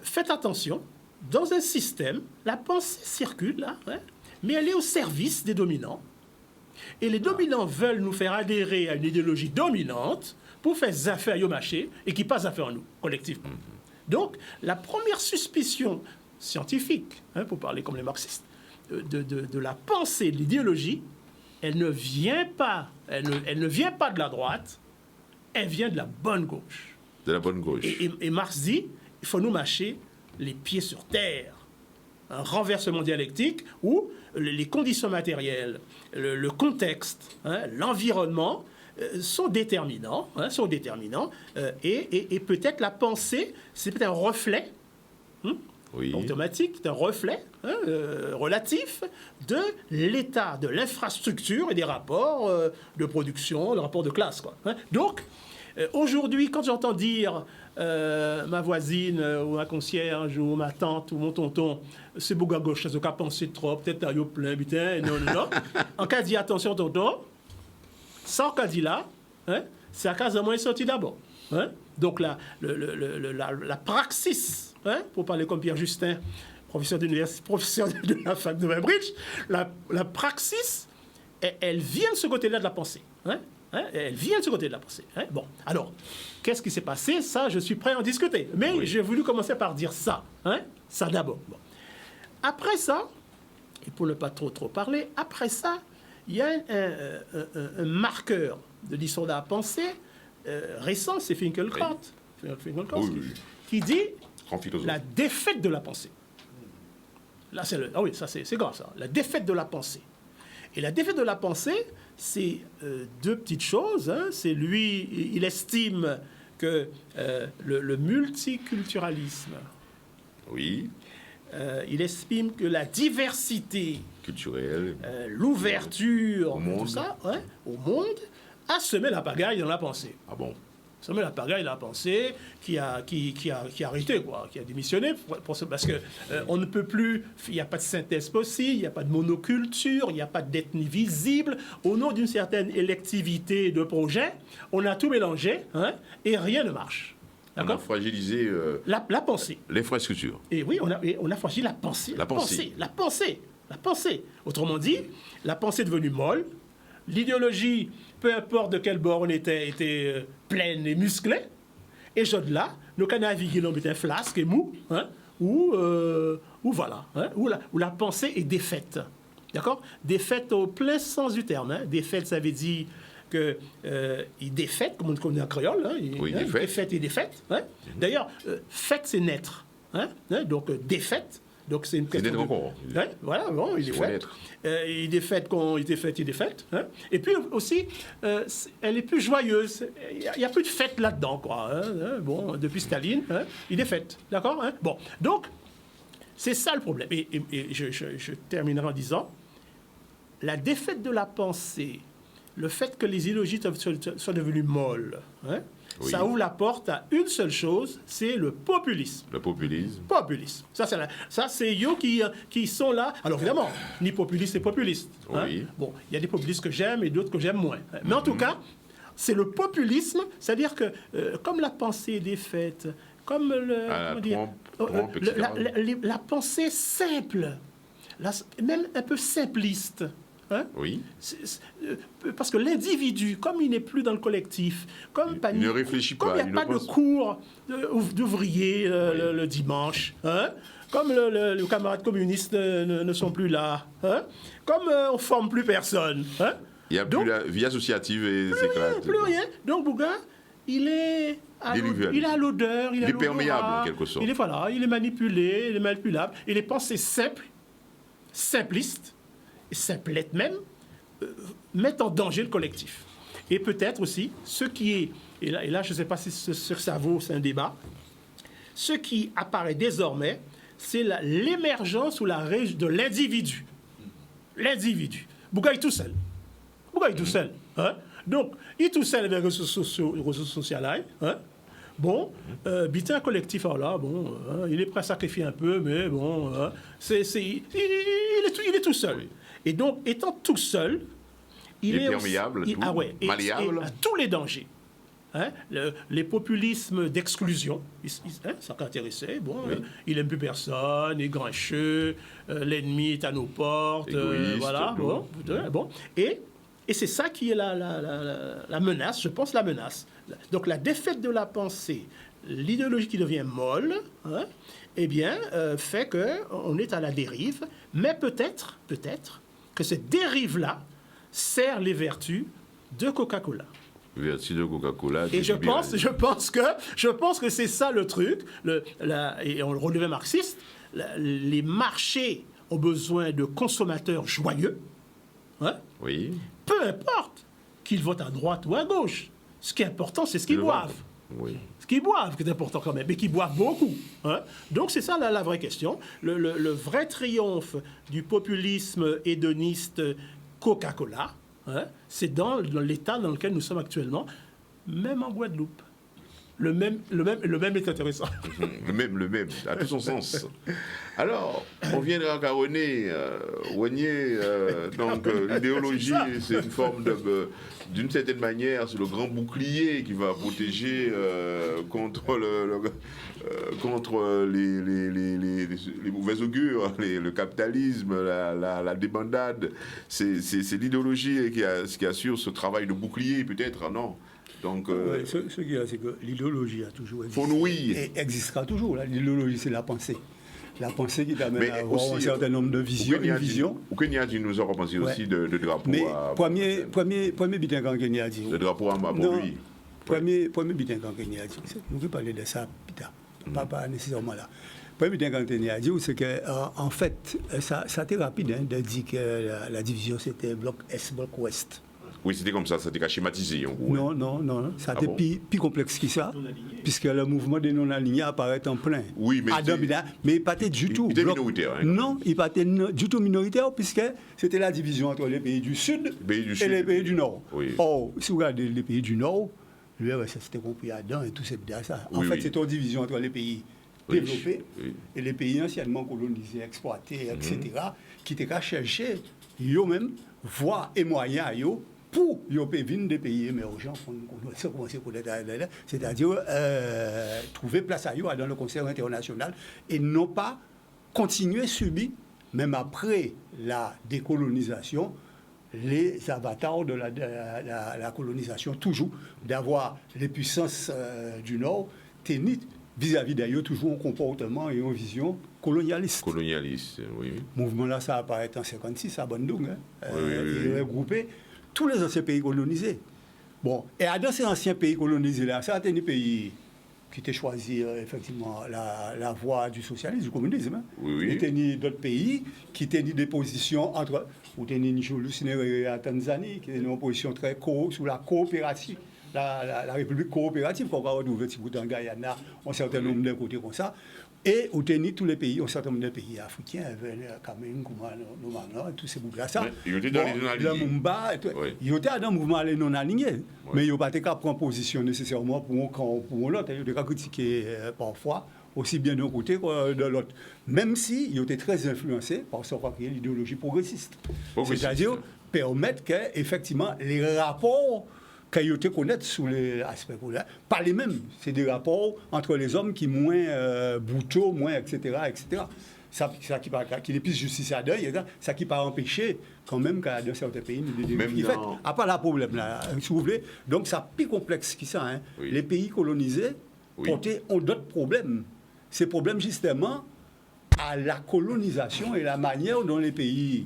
faites attention, dans un système, la pensée circule, là, hein, mais elle est au service des dominants. Et les dominants veulent nous faire adhérer à une idéologie dominante pour faire affaire au marché et qui passe affaire en nous, collectivement. Donc, la première suspicion scientifique, hein, pour parler comme les marxistes, de la pensée, de l'idéologie, elle ne vient pas de la droite, elle vient de la bonne gauche. De la bonne gauche. Et Marx dit, il faut nous marcher les pieds sur terre. Un renversement dialectique où les conditions matérielles, le contexte, hein, l'environnement sont déterminants, et peut-être la pensée, c'est peut-être un reflet automatique, c'est un reflet relatif de l'état, de l'infrastructure et des rapports de production, des rapports de classe, quoi, hein. Donc, aujourd'hui, quand j'entends dire ma voisine ou ma concierge ou ma tante ou mon tonton, c'est beau à gauche, ça se penser trop, peut-être à yo plein, putain, non. En cas dit attention, tonton, ça en cas dit là, hein, c'est à cause de moi sorti d'abord. Hein. Donc la praxis, hein, pour parler comme Pierre Justin, professeur d'université, professeur de la fac de Cambridge, la praxis, elle vient de ce côté-là de la pensée. Hein. Elle vient de ce côté de la pensée. Hein. Bon, alors, qu'est-ce qui s'est passé? Ça, je suis prêt à en discuter. Mais j'ai voulu commencer par dire ça. Hein. Ça d'abord. Bon. Après ça, et pour ne pas trop parler, après ça, il y a un marqueur de l'histoire de la pensée récent, c'est Finkielkraut, qui dit la défaite de la pensée. Là, c'est grave ça. La défaite de la pensée. Et la défaite de la pensée, c'est deux petites choses. Hein. C'est lui, il estime que le multiculturalisme, il estime que la diversité culturelle, l'ouverture, tout ça, hein, au monde, a semé la pagaille dans la pensée. Ah bon? Semé la pagaille dans la pensée, qui a arrêté, quoi, qui a démissionné, parce que on ne peut plus, il n'y a pas de synthèse possible, il n'y a pas de monoculture, il n'y a pas d'ethnie visible. Au nom d'une certaine électivité de projet, on a tout mélangé, hein, et rien ne marche. On a fragilisé la pensée. L'infrastructure. Et oui, on a fragilisé la pensée. Autrement dit, la pensée est devenue molle. L'idéologie, peu importe de quel bord on était pleine et musclée. Et je de là, nos canavigues étaient flasques et mous, hein, ou voilà, hein, où la pensée est défaite. D'accord? Défaite au plein sens du terme. Hein. Défaite, ça veut dire que il défaite, comme on connaît en créole. Hein, défaite et défaite. Hein. D'ailleurs, fête, c'est naître. Hein, donc, défaite. Donc c'est une question. Hein, voilà, bon, il est fait. Il est fait quand il est fait. Hein. Et puis aussi, elle est plus joyeuse. Il n'y a plus de fête là-dedans, quoi. Hein, bon, depuis Staline, hein, il est fait, d'accord. Hein. Bon, donc c'est ça le problème. Et je terminerai en disant la défaite de la pensée, le fait que les idéologies soient devenues molles. Hein, ça ouvre la porte à une seule chose, c'est le populisme. Le populisme. Ça, c'est eux qui sont là. Alors évidemment, ni populiste ni populiste. Hein. Bon, il y a des populistes que j'aime et d'autres que j'aime moins. Mais en tout cas, c'est le populisme, c'est-à-dire que comme la pensée est défaite, comme la pensée simple, même un peu simpliste. Hein? Oui. Parce que l'individu, comme il n'est plus dans le collectif, comme il ne réfléchit pas, comme il n'y a pas de cours d'ouvriers le dimanche, hein? Comme les camarades communistes ne sont plus là, hein? Comme on ne forme plus personne. Hein? Il n'y a plus la vie associative et s'éclate. Plus rien. Donc Bouga, il est à l'odeur, il est perméable en quelque sorte. Il est manipulé, il est manipulable. Et les pensées simples, simplistes, simplettes même, mettent en danger le collectif. Et peut-être aussi, ce qui est, et là je ne sais pas si ça vaut, c'est un débat, ce qui apparaît désormais, c'est l'émergence ou de l'individu. L'individu. Bougaille tout seul. Hein? Donc, il est tout seul avec les réseaux sociaux là. Hein? Bon, bitin collectif, là, bon, il est prêt à sacrifier un peu, mais bon, il est tout seul. Oui. Et donc, étant tout seul, il est perméable, malléable. à tous les dangers. Hein, les populismes d'exclusion, ça t'intéressait. Bon, oui. Il n'aime plus personne, il est grincheux, l'ennemi est à nos portes, égoïste, voilà. Bon. Et c'est ça qui est la menace, je pense, la menace. Donc la défaite de la pensée, l'idéologie qui devient molle, hein, eh bien, fait qu'on est à la dérive, mais peut-être que cette dérive-là sert les vertus de Coca-Cola. Vertus de Coca-Cola. Et je pense que c'est ça le truc. Et on le relevait marxiste. Les marchés ont besoin de consommateurs joyeux. Hein? Oui. Peu importe qu'ils votent à droite ou à gauche. Ce qui est important, c'est ce qu'ils boivent. Oui. Ce qu'ils boivent qui est important quand même, mais qu'ils boivent beaucoup. Hein? Donc c'est ça la vraie question. Le vrai triomphe du populisme hédoniste Coca-Cola, hein, c'est dans l'état dans lequel nous sommes actuellement, même en Guadeloupe. Le même est intéressant. Le même, à tout son sens. Alors, on vient de racaronner, Wagné, donc l'idéologie, c'est une forme d'une certaine manière, c'est le grand bouclier qui va protéger contre les mauvais augures, le capitalisme, la débandade. C'est l'idéologie qui assure ce travail de bouclier, peut-être, non? Donc, ce qu'il y a, c'est que l'idéologie a toujours existé. Oui. Et existera toujours. L'idéologie, c'est la pensée. La pensée qui t'amène à avoir un certain nombre de visions. Ou Kenya dit, nous aurons pensé aussi de drapeau. Mais premier bitin quand Kenya dit. Le drapeau à pour lui. Premier bitin quand Kenya dit. Nous pouvons parler de ça, Peter. Pas nécessairement là. Premier bitin quand Kenya dit, c'est qu'en fait, ça a été rapide de dire que la division, c'était bloc Est, bloc Ouest. Oui, c'était comme ça était schématisé. En gros. Non. Ça a été plus complexe que ça, puisque le mouvement des non-alignés apparaît en plein. Oui, mais il pas du tout. Il était minoritaire. Hein, non, il pas du tout minoritaire, puisque c'était la division entre les pays du Sud et les pays du Nord. Oui. Or, si vous regardez les pays du Nord, ça s'était compris là-dedans et tout ça. En fait, c'est une division entre les pays développés et les pays anciennement colonisés, exploités, etc., qui étaient qu'à chercher, eux-mêmes, voies et moyens, pour venir des pays émergents, c'est-à-dire trouver place à eux dans le concert international et non pas continuer à subir, même après la décolonisation, les avatars de la colonisation, toujours d'avoir les puissances du Nord tenir vis-à-vis d'ailleurs toujours un comportement et une vision colonialiste. Colonialiste, oui. Le mouvement là, ça apparaît en 1956 à Bandung. Il a regroupé tous les anciens pays colonisés. Bon, et dans ces anciens pays colonisés là, certains pays qui étaient choisi effectivement la voie du socialisme, du communisme. Il y a d'autres pays qui tenaient des positions entre, ou la Tanzanie, qui était une position très sous la coopération. La République coopérative, qu'on va retrouver dans Guyana, un certain nombre de côtés comme ça, et où tenir tous les pays, un certain nombre de pays africains, Cameroun, tous ces bouts-là. Il était dans les non-alignés. Il était dans le mouvement des non-alignés, mais il n'a pas été qu'à prendre position nécessairement pour un camp ou pour l'autre. Il a été critiqué parfois, aussi bien d'un côté que de l'autre. Même s'il était très influencé par ce qu'on appelle l'idéologie progressiste. C'est-à-dire permettre qu'effectivement les rapports qu'ils te connaissent sous les aspects là, pas les mêmes. C'est des rapports entre les hommes qui moins bouteux, moins etc. Ça qui est plus justice à deuil, ça qui pas empêché quand même qu'à dans certains pays il fait à pas la problème là, si vous voulez. Donc ça plus complexe que ça. Hein. Les pays colonisés ont d'autres problèmes. Ces problèmes justement à la colonisation et la manière dont les pays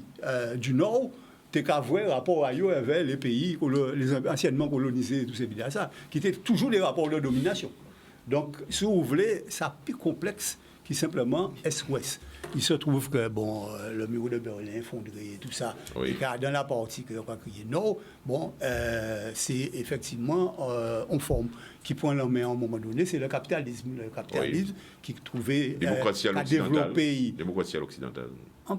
du Nord t'es qu'à voir rapport à eux avec les pays les anciennement colonisés, tout ces bidons ça, qui étaient toujours des rapports de domination. Donc, si vous voulez, ça plus complexe que simplement Est-Ouest. il se trouve que, bon, le mur de Berlin effondré et tout ça, Oui. et dans la partie que pas crié non, bon, c'est effectivement une forme qui prend la main à un moment donné, c'est le capitalisme qui trouvait à développer. Démocratie à l'occidental. En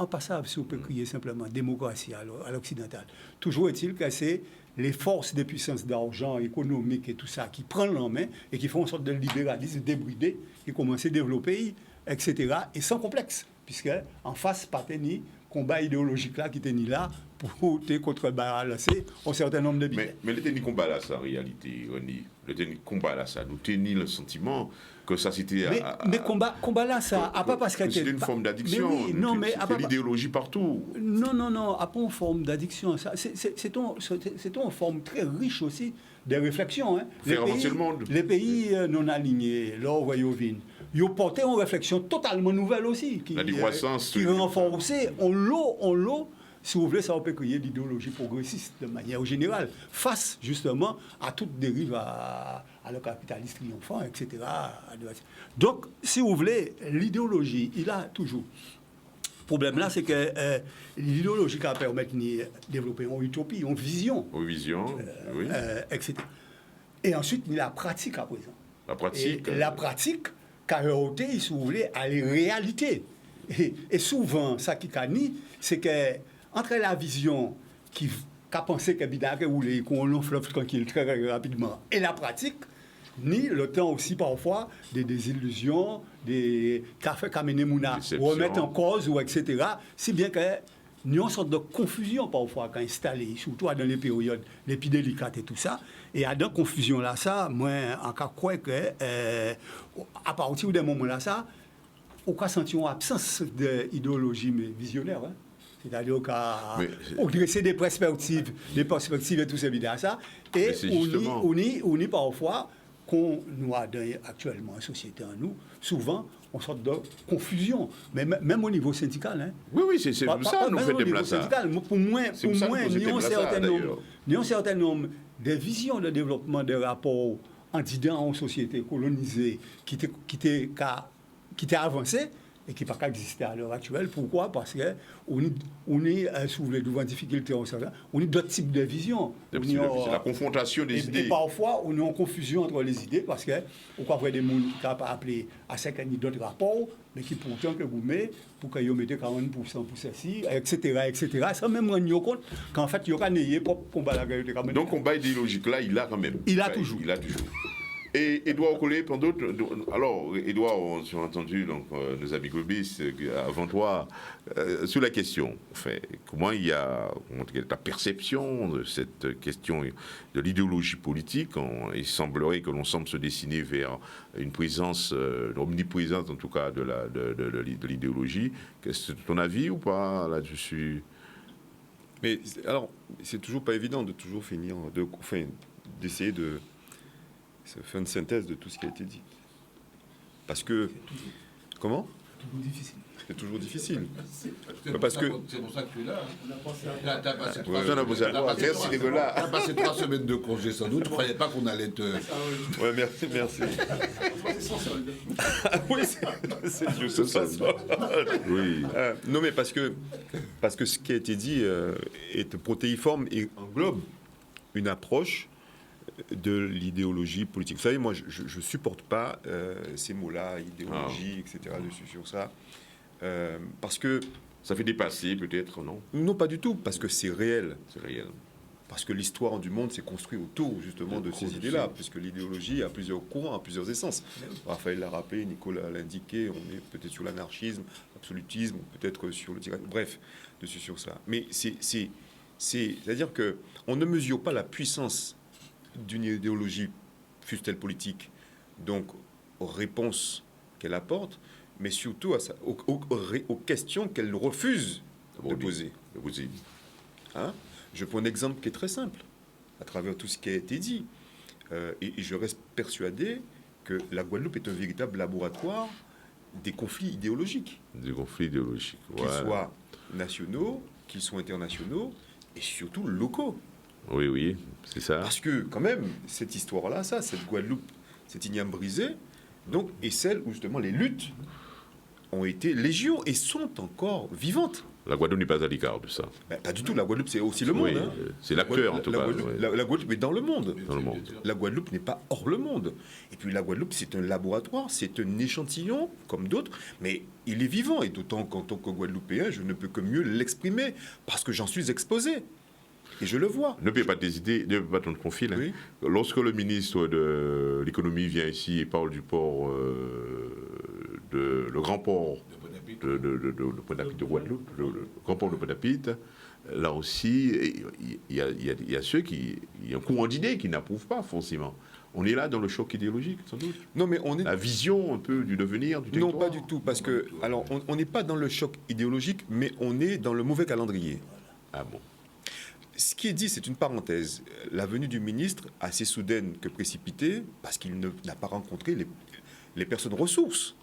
passable, si on peut crier simplement démocratie à l'occidental. Toujours est-il que c'est les forces des puissances d'argent économique et tout ça qui prennent en main et qui font une sorte de libéralisme débridé qui commence à développer, etc. Et sans complexe, puisque en face, pas ni combat idéologique là qui était ni là pour contrebalancer un certain nombre de biens. Mais le combat là, ça, en réalité, René, le combat là, ça nous tenait le sentiment que ça c'était. Mais combat là, ça, à pas parce que c'est une forme d'addiction. Mais oui, non, mais c'est l'idéologie partout. Non, à pas une forme d'addiction. C'est une forme très riche aussi de réflexion. Hein. Les pays non alignés, là, vous voyez, ils ont porté une réflexion totalement nouvelle aussi, qui renforçait en l'eau. Si vous voulez, ça peut créer l'idéologie progressiste de manière générale, face justement à toute dérive à le capitalisme triomphant, etc. Donc, si vous voulez, l'idéologie, il a toujours. Le problème là, c'est que l'idéologie qui permet de développer une utopie, une vision. Une vision, oui. Etc. Et ensuite, il y a la pratique à présent. La pratique qui a heurté, si vous voulez, à la réalité. Et souvent, ça qui a ni, c'est que entre la vision qui a pensé que bidake roulé, qu'on l'on fleuve tranquille très rapidement, et la pratique, ni le temps aussi parfois des désillusions, des cafés Kamene Mouna, remettre en cause, ou etc. Si bien que nous avons une sorte de confusion parfois quand installée, surtout dans les périodes les plus délicates et tout ça. Et à dans confusion là, ça, moi, en cas crois que à partir de moment là, ça, on a senti une absence d'idéologie visionnaire. Hein? C'est-à-dire qu'on dresser des perspectives et tout ça, ça. Et on y parfois, qu'on nous a actuellement en société en nous, souvent, on sort de confusion, mais même au niveau syndical. Hein. Oui, c'est ça, nous fait déplacer. Pour moi, il y a un certain nombre de visions de développement des rapports en en société colonisée qui étaient avancées, et qui ne peut pas exister à l'heure actuelle. Pourquoi? Parce qu'on est sous les devant difficultés, on est d'autres types de visions. C'est la confrontation des idées. Et parfois, on est en confusion entre les idées, parce qu'on peut avoir des gens qui ont appelé à 5 d'autres rapports, mais qui pourtant que vous mettez, pour qu'ils mettent 40% pour ceci, etc., sans même rendre compte qu'en fait, il y aura un propre combat la guerre. Donc, combat idéologique, là, il a quand même. Il a toujours. Et Édouard Okolé, pendant d'autres. Alors, Édouard, on a entendu donc, nos amis Gobis avant toi sur la question. Enfin, comment il y a ta perception de cette question de l'idéologie politique? Il semblerait que l'on semble se dessiner vers une présence omniprésente, en tout cas, de l'idéologie. Est-ce ton avis ou pas là-dessus? Mais alors, c'est toujours pas évident de toujours finir, d'essayer de faire une synthèse de tout ce qui a été dit. Parce que... Comment ? C'est toujours difficile. Parce que... C'est pour ça que tu es là. T'as passé 3 semaines de congé sans doute. Tu ne croyais pas qu'on allait te... Ouais, merci. Oui, c'est juste ça. Oui. Non, mais parce que ce qui a été dit est protéiforme et englobe une approche de l'idéologie politique. Vous savez, moi, je ne supporte pas ces mots-là, idéologie, etc., dessus sur ça, parce que... Ça fait dépasser, peut-être, non? Non, pas du tout, parce que c'est réel. C'est réel. Parce que l'histoire du monde s'est construite autour, justement, de ces idées-là, puisque l'idéologie a plusieurs courants, a plusieurs essences. Raphaël l'a rappelé, Nicolas l'a indiqué, on est peut-être sur l'anarchisme, l'absolutisme, peut-être sur le tyrannisme, bref, dessus sur ça. Mais c'est-à-dire qu'on ne mesure pas la puissance d'une idéologie, fût-elle politique, donc aux réponses qu'elle apporte, mais surtout aux questions qu'elle refuse de poser. Hein? Je prends un exemple qui est très simple, à travers tout ce qui a été dit, et je reste persuadé que la Guadeloupe est un véritable laboratoire des conflits idéologiques. Des conflits idéologiques, qu'ils soient nationaux, qu'ils soient internationaux, et surtout locaux. Oui, c'est ça. Parce que, quand même, cette histoire-là, cette Guadeloupe, cette igname brisée, donc, est celle où, justement, les luttes ont été légion et sont encore vivantes. La Guadeloupe n'est pas à l'écart de ça. Pas du tout. La Guadeloupe, c'est aussi le monde. Oui, c'est l'acteur, en tout cas. La Guadeloupe est dans le monde. Dans le monde. La Guadeloupe n'est pas hors le monde. Et puis la Guadeloupe, c'est un laboratoire, c'est un échantillon, comme d'autres, mais il est vivant. Et d'autant qu'en tant que Guadeloupéen, je ne peux que mieux l'exprimer, parce que j'en suis exposé. Et je le vois. Ne paie pas tes idées, ne paie pas ton profil. Oui. Lorsque le ministre de l'économie vient ici et parle du port, le grand port de Pointe-à-Pitre de Guadeloupe, le grand port de Pointe-à-Pitre, là aussi, il y a ceux qui... Il y a un courant d'idées qui n'approuvent pas forcément. On est là dans le choc idéologique, sans doute. Non, mais on est... La vision un peu du devenir du territoire. Non, pas du tout, parce que... Alors, on n'est pas dans le choc idéologique, mais on est dans le mauvais calendrier. Ah bon? Ce qui est dit, c'est une parenthèse. La venue du ministre, assez soudaine que précipitée, parce qu'il n'a pas rencontré les personnes ressources.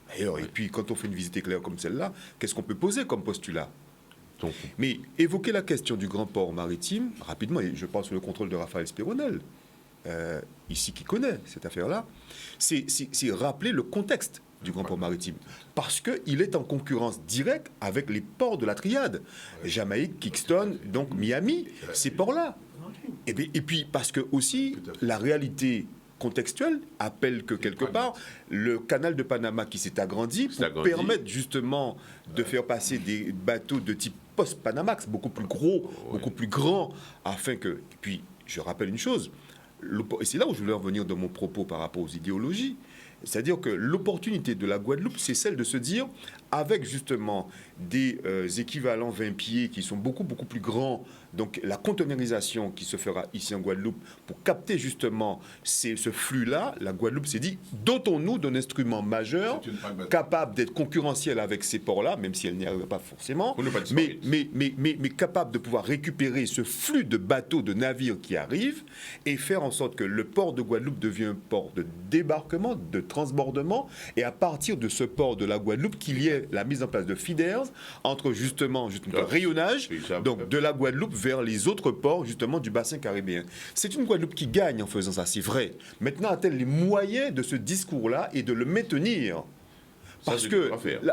D'ailleurs, et puis, quand on fait une visite éclair comme celle-là, qu'est-ce qu'on peut poser comme postulat? Mais évoquer la question du grand port maritime, rapidement, et je pense sur le contrôle de Raphaël Spéronel, ici qui connaît cette affaire-là, c'est rappeler le contexte du grand port maritime, parce qu'il est en concurrence directe avec les ports de la Triade, Jamaïque, Kingston, donc Miami, ces ports-là. Et puis parce que aussi, la réalité contextuelle appelle que quelque part, le canal de Panama qui s'est agrandi pour permettre justement de faire passer des bateaux de type post-Panamax, beaucoup plus gros, beaucoup plus grands, afin que... Et puis, je rappelle une chose, et c'est là où je voulais revenir dans mon propos par rapport aux idéologies, c'est-à-dire que l'opportunité de la Guadeloupe, c'est celle de se dire, avec justement des équivalents 20 pieds qui sont beaucoup, beaucoup plus grands, donc la conteneurisation qui se fera ici en Guadeloupe pour capter justement ce flux-là, la Guadeloupe s'est dit, dotons-nous d'un instrument majeur capable d'être concurrentiel avec ces ports-là, même si elle n'y arrive pas forcément, mais capable de pouvoir récupérer ce flux de bateaux, de navires qui arrivent et faire en sorte que le port de Guadeloupe devienne un port de débarquement, de transbordement, et à partir de ce port de la Guadeloupe, qu'il y ait la mise en place de feeders entre justement le rayonnage donc de la Guadeloupe vers les autres ports justement du bassin caribéen. C'est une Guadeloupe qui gagne en faisant ça, c'est vrai. Maintenant, a-t-elle les moyens de ce discours-là et de le maintenir? Parce que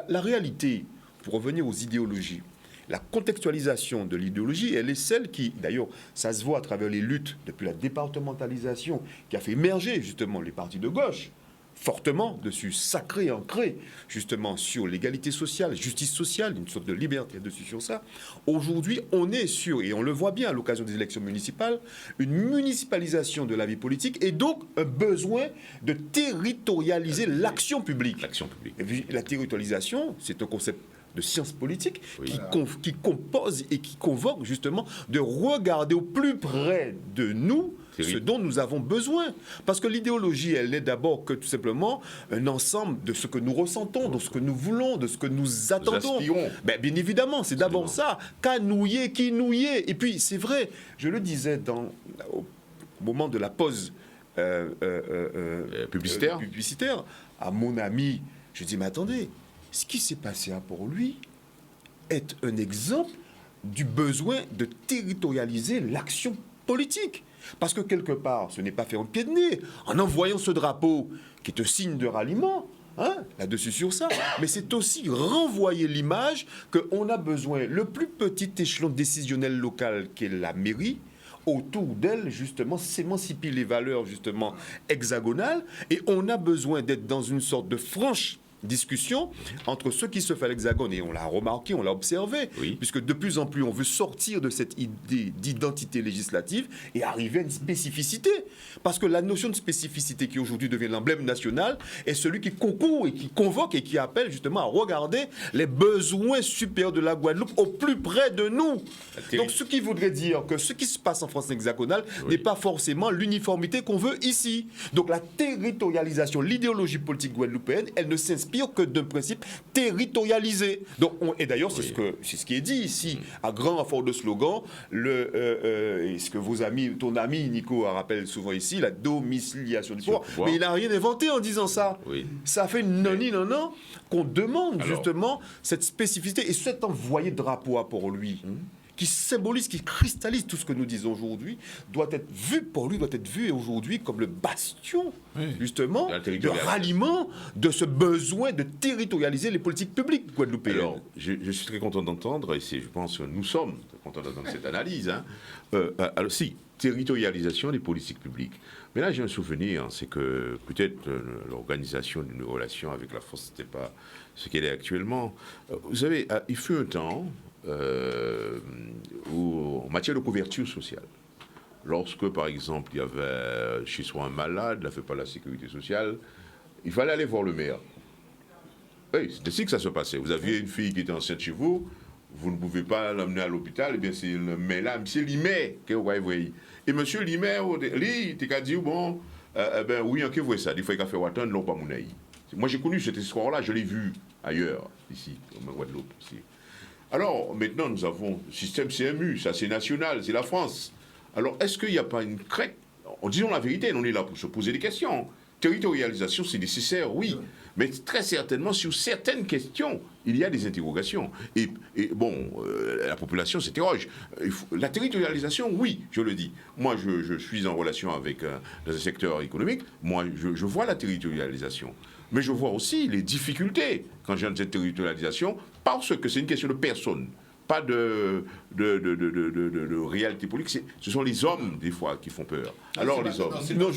la réalité, pour revenir aux idéologies, la contextualisation de l'idéologie, elle est celle qui, d'ailleurs, ça se voit à travers les luttes depuis la départementalisation qui a fait émerger justement les partis de gauche, fortement dessus, sacré, ancré, justement, sur l'égalité sociale, justice sociale, une sorte de liberté dessus sur ça. Aujourd'hui, on est sur, et on le voit bien à l'occasion des élections municipales, une municipalisation de la vie politique et donc un besoin de territorialiser l'action publique. L'action publique. Et puis, la territorialisation, c'est un concept de science politique qui compose et qui convoque justement de regarder au plus près de nous ce dont nous avons besoin. Parce que l'idéologie, elle n'est d'abord que tout simplement un ensemble de ce que nous ressentons, de ce que nous voulons, de ce que nous attendons. Ben, bien évidemment, c'est d'abord ça. Qu'annouiller, qui nouiller. Et puis, c'est vrai, je le disais au moment de la pause publicitaire, à mon ami, je dis, mais attendez, ce qui s'est passé à Port-Louis est un exemple du besoin de territorialiser l'action politique. Parce que quelque part, ce n'est pas faire un pied de nez en envoyant ce drapeau qui est un signe de ralliement, là-dessus sur ça, mais c'est aussi renvoyer l'image qu'on a besoin, le plus petit échelon décisionnel local qu'est la mairie, autour d'elle, justement, s'émanciper les valeurs, justement, hexagonales, et on a besoin d'être dans une sorte de franche discussion entre ce qui se fait à l'Hexagone, et on l'a remarqué, on l'a observé, puisque de plus en plus on veut sortir de cette idée d'identité législative et arriver à une spécificité. Parce que la notion de spécificité qui aujourd'hui devient l'emblème national est celui qui concourt et qui convoque et qui appelle justement à regarder les besoins supérieurs de la Guadeloupe au plus près de nous. Donc ce qui voudrait dire que ce qui se passe en France hexagonale n'est pas forcément l'uniformité qu'on veut ici. Donc la territorialisation, l'idéologie politique guadeloupéenne, elle ne s'inspire que d'un principe territorialisé. Donc, et d'ailleurs, c'est ce qui est dit ici, à grand renfort de slogan, ce que ton ami Nico rappelle souvent ici, la domiciliation du pouvoir. Mais il n'a rien inventé en disant ça. Ça fait non qu'on demande justement cette spécificité et cet envoyé drapeau à Port-Louis, qui symbolise, qui cristallise tout ce que nous disons aujourd'hui, doit être vu aujourd'hui comme le bastion, justement, de ralliement de ce besoin de territorialiser les politiques publiques guadeloupéennes. Alors, je suis très content d'entendre, et je pense que nous sommes très contents d'entendre cette analyse. Alors, si, territorialisation des politiques publiques. Mais là, j'ai un souvenir, c'est que peut-être l'organisation d'une relation avec la France n'était pas ce qu'elle est actuellement. Vous savez, il fut un temps où, en matière de couverture sociale, lorsque, par exemple, il y avait chez soi un malade, ne fait pas la sécurité sociale, il fallait aller voir le maire. Oui, c'est ainsi que ça se passait. Vous aviez une fille qui était enceinte chez vous, vous ne pouvez pas l'amener à l'hôpital, et bien c'est le maire là, monsieur Limet, que vous voyez. Et monsieur Limet, lui, il a dit, bon, ben oui, que vous voyez ça, il faut qu'il fasse attendre, non pas mon aïe. Moi, j'ai connu cette histoire-là, je l'ai vue ailleurs, ici, en Guadeloupe aussi. Alors, maintenant, nous avons le système CMU, ça c'est national, c'est la France. Alors, est-ce qu'il n'y a pas une crainte? En disant la vérité, on est là pour se poser des questions. Territorialisation, c'est nécessaire, oui. Mais très certainement, sur certaines questions, il y a des interrogations. Et bon, la population s'interroge. La territorialisation, oui, je le dis. Moi, je suis en relation avec dans un secteur économique. Moi, je vois la territorialisation. Mais je vois aussi les difficultés quand j'ai cette territorialisation, parce que c'est une question de personne. Pas de réalité politique. Ce sont les hommes, des fois, qui font peur. Alors, les hommes. Non,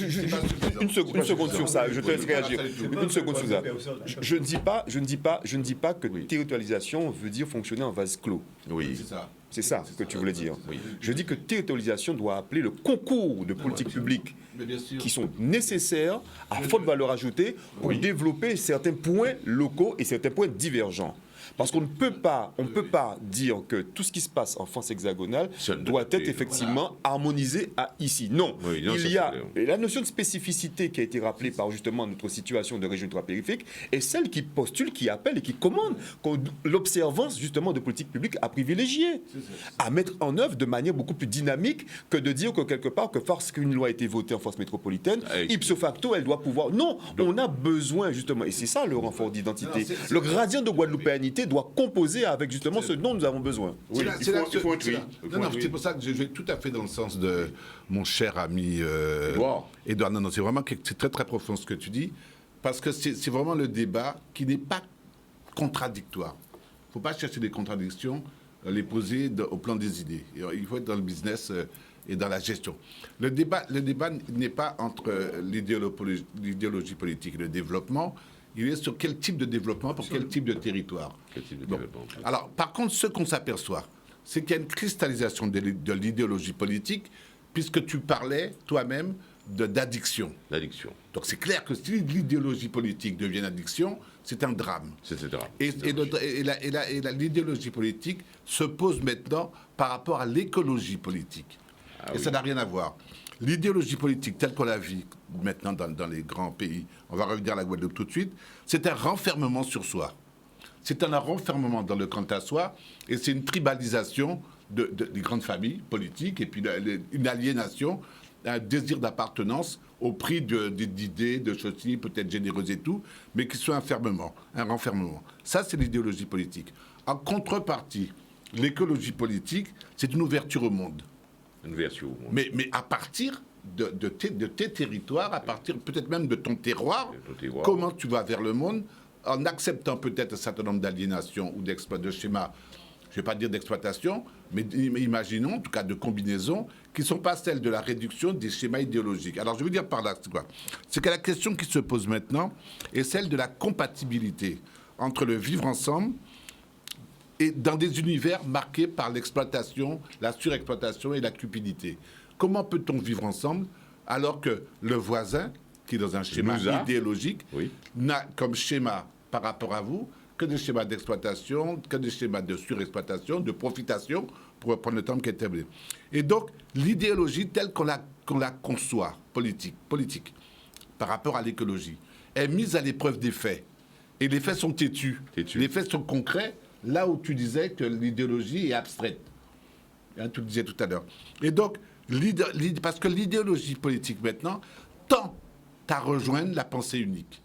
une seconde sur ça. Je te laisse réagir. Une seconde sur ça. Je ne dis pas que territorialisation veut dire fonctionner en vase clos. Oui. C'est ça que tu voulais dire. Oui. Je dis que territorialisation doit appeler le concours de politiques publiques qui sont nécessaires, à forte valeur ajoutée, pour développer certains points locaux et certains points divergents. Parce qu'on ne peut pas dire que tout ce qui se passe en France hexagonale doit être effectivement harmonisé à ici. Non, il y a la notion de spécificité qui a été rappelée par justement notre situation de région ultrapériphérique est celle qui postule, qui appelle et qui commande l'observance justement de politiques publiques à privilégier, à mettre en œuvre de manière beaucoup plus dynamique que de dire que quelque part que parce qu'une loi a été votée en France métropolitaine, ipso facto elle doit pouvoir. Non, on a besoin justement, et c'est ça le renfort d'identité. Le gradient de guadeloupéanité doit composer avec justement ce dont nous avons besoin. Oui, il faut un tri. C'est pour ça que je vais tout à fait dans le sens de mon cher ami Edouard. Non, c'est vraiment c'est très très profond ce que tu dis, parce que c'est vraiment le débat qui n'est pas contradictoire. Il ne faut pas chercher des contradictions, les poser au plan des idées. Il faut être dans le business et dans la gestion. Le débat n'est pas entre l'idéologie politique et le développement. Il est sur quel type de développement pour quel type de territoire. Alors, par contre, ce qu'on s'aperçoit, c'est qu'il y a une cristallisation de l'idéologie politique, puisque tu parlais toi-même d'addiction. L'addiction. Donc c'est clair que si l'idéologie politique devient une addiction, c'est un drame. C'est un drame. Et l'idéologie politique se pose maintenant par rapport à l'écologie politique. Ça n'a rien à voir. L'idéologie politique telle qu'on la vit maintenant dans les grands pays, on va revenir à la Guadeloupe tout de suite, c'est un renfermement sur soi. C'est un renfermement dans le quant à soi, et c'est une tribalisation des grandes familles politiques, et puis une aliénation, un désir d'appartenance au prix d'idées, de choses peut-être généreuses et tout, mais qui sont un renfermement. Ça, c'est l'idéologie politique. En contrepartie, l'écologie politique, c'est une ouverture au monde. Mais à partir de tes territoires, à partir peut-être même de ton terroir, comment tu vas vers le monde, en acceptant peut-être un certain nombre d'aliénations ou de schémas, je ne vais pas dire d'exploitation, mais imaginons, en tout cas de combinaisons, qui ne sont pas celles de la réduction des schémas idéologiques. Alors je veux dire par là, c'est quoi? C'est que la question qui se pose maintenant est celle de la compatibilité entre le vivre ensemble et dans des univers marqués par l'exploitation, la surexploitation et la cupidité. Comment peut-on vivre ensemble alors que le voisin, qui est dans un schéma idéologique, n'a comme schéma par rapport à vous que des schémas d'exploitation, que des schémas de surexploitation, de profitation, pour reprendre le terme qui est établi. Et donc, l'idéologie telle qu'on la conçoit, politique, par rapport à l'écologie, est mise à l'épreuve des faits. Et les faits sont têtus. Les faits sont concrets, là où tu disais que l'idéologie est abstraite. Tu le disais tout à l'heure. Et donc, parce que l'idéologie politique maintenant tend à rejoindre la pensée unique.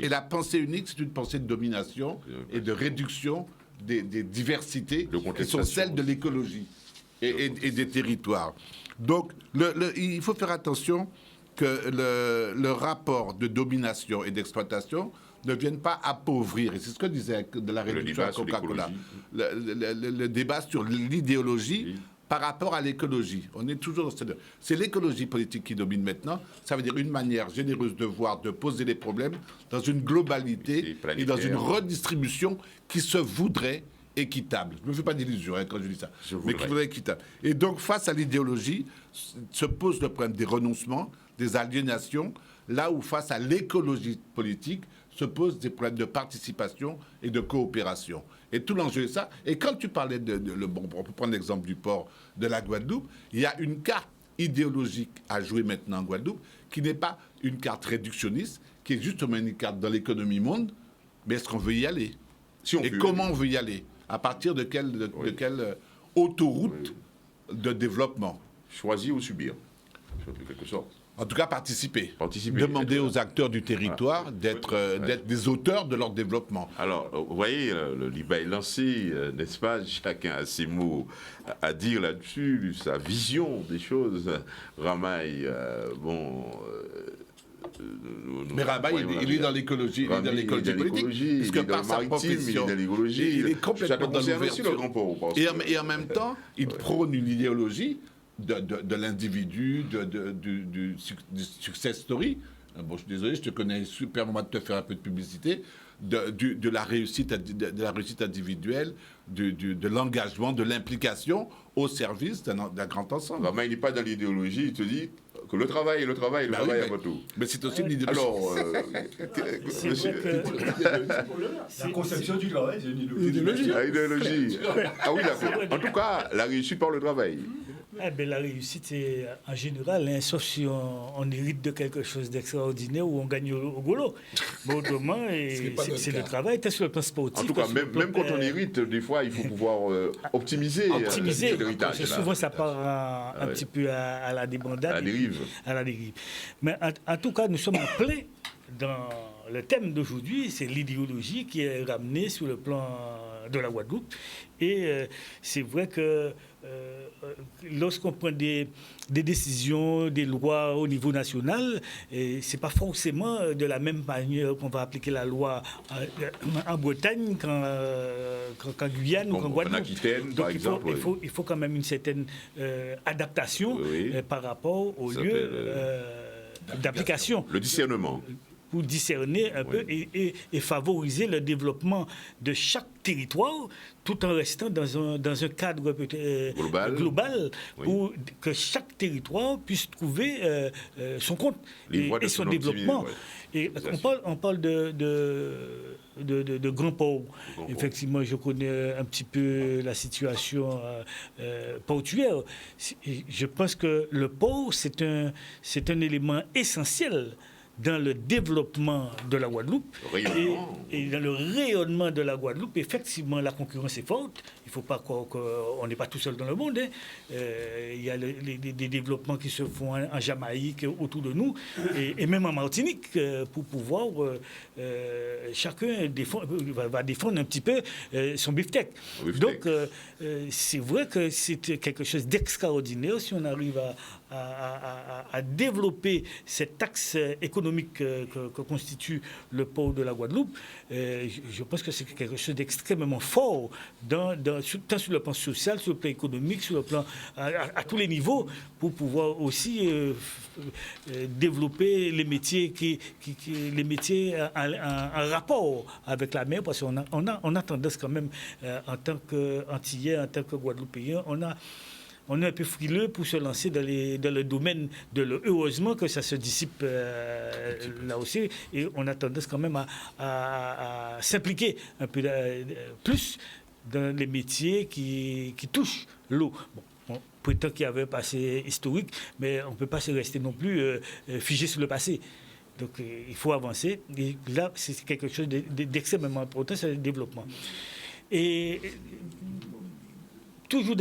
Et la pensée unique, c'est une pensée de domination et de réduction des diversités qui sont celles de l'écologie et des territoires. Donc, il faut faire attention que le rapport de domination et d'exploitation ne vienne pas appauvrir. Et c'est ce que disait de la réduction à Coca-Cola. Le débat sur l'idéologie par rapport à l'écologie. On est toujours dans cette... C'est l'écologie politique qui domine maintenant. Ça veut dire une manière généreuse de voir, de poser les problèmes dans une globalité et dans une redistribution qui se voudrait équitable. Je ne me fais pas d'illusions quand je dis ça, mais qui voudrait équitable. Et donc, face à l'idéologie, se pose le problème des renoncements, des aliénations, là où face à l'écologie politique, se posent des problèmes de participation et de coopération. Et tout l'enjeu est ça. Et quand tu parlais bon, on peut prendre l'exemple du port de la Guadeloupe, il y a une carte idéologique à jouer maintenant en Guadeloupe, qui n'est pas une carte réductionniste, qui est justement une carte dans l'économie monde, mais est-ce qu'on veut y aller? Et comment on veut y aller? À partir de quelle autoroute de développement? Choisir ou subir, en quelque sorte. En tout cas, participer. Demander aux acteurs du territoire d'être des auteurs de leur développement. Alors, vous voyez, le débat est lancé, n'est-ce pas? Chacun a ses mots à dire là-dessus, sa vision des choses. Ramaï, mais Ramaï, il est dans l'écologie, il est dans l'écologie politique, puisque par sa profession, il est complètement dans l'ouverture. Et en même temps, il prône une idéologie de l'individu, du success story. Bon, je suis désolé, je te connais super, moi de te faire un peu de publicité, de la réussite individuelle, de l'engagement, de l'implication au service d'un grand ensemble. Mais il n'est pas dans l'idéologie, il te dit que le travail avant tout. Mais c'est aussi une idéologie. Alors, la conception du travail, c'est une idéologie. Idéologie. Ah oui, d'accord. En tout cas, la réussite par le travail. La réussite, c'est en général, sauf si on hérite de quelque chose d'extraordinaire ou on gagne au golo. Mais autrement, c'est le travail, c'est sur le plan sportif. En tout cas, même quand on hérite, des fois, il faut pouvoir optimiser l'héritage. Souvent, ça part un petit peu à la débandade. À la dérive. Mais en tout cas, nous sommes en plein dans le thème d'aujourd'hui, c'est l'idéologie qui est ramenée sur le plan de la Guadeloupe. Et c'est vrai que lorsqu'on prend des décisions, des lois au niveau national, c'est pas forcément de la même manière qu'on va appliquer la loi en Bretagne qu'en Guyane ou qu'en Guadeloupe. En Aquitaine, par exemple. Il faut quand même une certaine adaptation par rapport au lieu d'application. Le discernement. Pour discerner un peu et favoriser le développement de chaque territoire, tout en restant dans un cadre global pour que chaque territoire puisse trouver son compte et son développement. Et on parle de grands ports. Effectivement, je connais un petit peu la situation portuaire. Je pense que le port, c'est un élément essentiel dans le développement de la Guadeloupe et dans le rayonnement de la Guadeloupe. Effectivement, la concurrence est forte. Il ne faut pas croire qu'on n'est pas tout seul dans le monde. Il y a des développements qui se font en Jamaïque, autour de nous, et même en Martinique, pour pouvoir... chacun va défendre un petit peu son beefsteak. Donc, c'est vrai que c'est quelque chose d'extraordinaire si on arrive à développer cet axe économique que constitue le port de la Guadeloupe. Je pense que c'est quelque chose d'extrêmement fort, tant sur le plan social, sur le plan économique, sur le plan à tous les niveaux, pour pouvoir aussi développer les métiers les métiers en rapport avec la mer, parce qu'on a tendance quand même, en tant qu'Antillais, en tant que Guadeloupéen, on est un peu frileux pour se lancer dans le domaine de l'eau. Heureusement que ça se dissipe là aussi, et on a tendance quand même à s'impliquer un peu plus dans les métiers qui touchent l'eau. On prétend qu'il y avait un passé historique, mais on ne peut pas se rester non plus figé sur le passé. Donc il faut avancer. Et là, c'est quelque chose d'extrêmement important, c'est le développement. Et toujours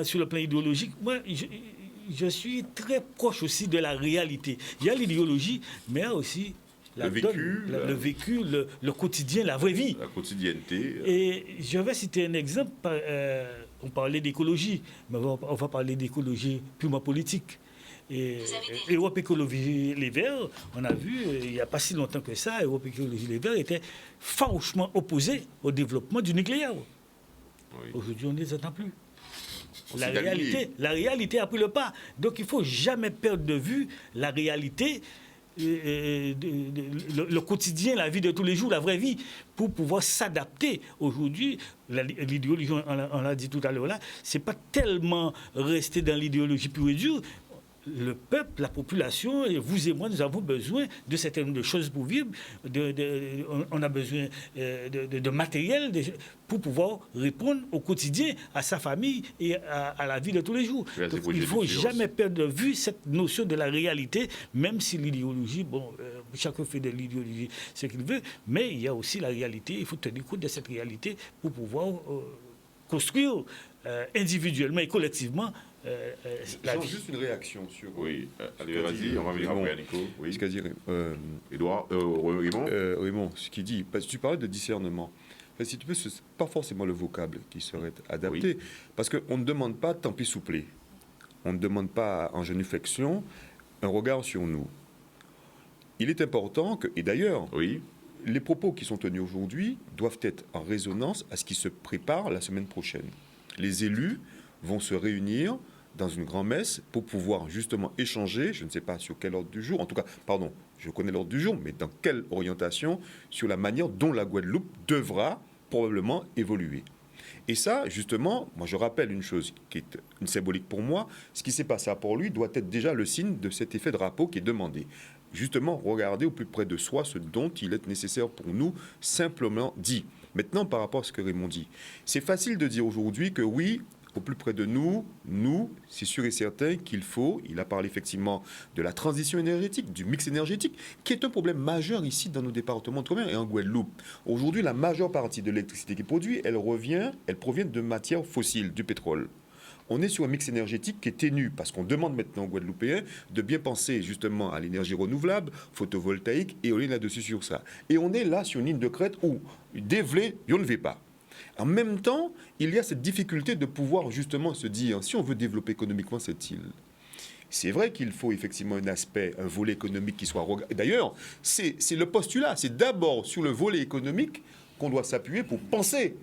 sur le plan idéologique, moi, je suis très proche aussi de la réalité. Il y a l'idéologie, mais il y a aussi le vécu, le quotidien, la vraie vie. La quotidienneté. Et je vais citer un exemple. On parlait d'écologie, mais on va parler d'écologie purement politique. Et Europe Écologie Les Verts, on a vu, il n'y a pas si longtemps que ça, Europe Écologie Les Verts était farouchement opposé au développement du nucléaire. Oui. Aujourd'hui, on ne les attend plus. La réalité a pris le pas. Donc, il ne faut jamais perdre de vue la réalité, le quotidien, la vie de tous les jours, la vraie vie, pour pouvoir s'adapter. Aujourd'hui, l'idéologie, on l'a dit tout à l'heure là, c'est pas tellement rester dans l'idéologie pure et dure. Le peuple, la population, et vous et moi, nous avons besoin de certaines choses pour vivre. On a besoin de matériel pour pouvoir répondre au quotidien, à sa famille et à la vie de tous les jours. Donc, il ne faut jamais perdre de vue cette notion de la réalité, même si l'idéologie, chacun fait de l'idéologie ce qu'il veut, mais il y a aussi la réalité. Il faut tenir compte de cette réalité pour pouvoir construire individuellement et collectivement. Juste une réaction sur. Oui, allez, vas-y, on va venir après, Nico. Oui. Ce qu'a dit Raymond, ce qu'il dit, parce que tu parlais de discernement. Enfin, si tu veux, ce n'est pas forcément le vocable qui serait adapté, parce qu'on ne demande pas tant pis souplé. On ne demande pas en genuflexion un regard sur nous. Il est important que, et d'ailleurs, les propos qui sont tenus aujourd'hui doivent être en résonance à ce qui se prépare la semaine prochaine. Les élus vont se réunir dans une grand-messe pour pouvoir justement échanger, je ne sais pas sur quel ordre du jour, en tout cas, pardon, je connais l'ordre du jour, mais dans quelle orientation, sur la manière dont la Guadeloupe devra probablement évoluer. Et ça, justement, moi je rappelle une chose qui est une symbolique pour moi, ce qui s'est passé à Port-Louis doit être déjà le signe de cet effet drapeau qui est demandé. Justement, regarder au plus près de soi ce dont il est nécessaire pour nous, simplement dit. Maintenant, par rapport à ce que Raymond dit, c'est facile de dire aujourd'hui que oui, au plus près de nous, c'est sûr et certain qu'il faut, il a parlé effectivement de la transition énergétique, du mix énergétique, qui est un problème majeur ici dans nos départements d'outre-mer et en Guadeloupe. Aujourd'hui, la majeure partie de l'électricité qui est produite, elle provient de matières fossiles, du pétrole. On est sur un mix énergétique qui est ténu, parce qu'on demande maintenant aux Guadeloupéens de bien penser justement à l'énergie renouvelable, photovoltaïque, et éolienne là-dessus sur ça. Et on est là sur une ligne de crête où, dévelé, on ne veut pas. En même temps, il y a cette difficulté de pouvoir justement se dire, si on veut développer économiquement cette île, c'est vrai qu'il faut effectivement un volet économique qui soit... D'ailleurs, c'est le postulat, c'est d'abord sur le volet économique qu'on doit s'appuyer pour penser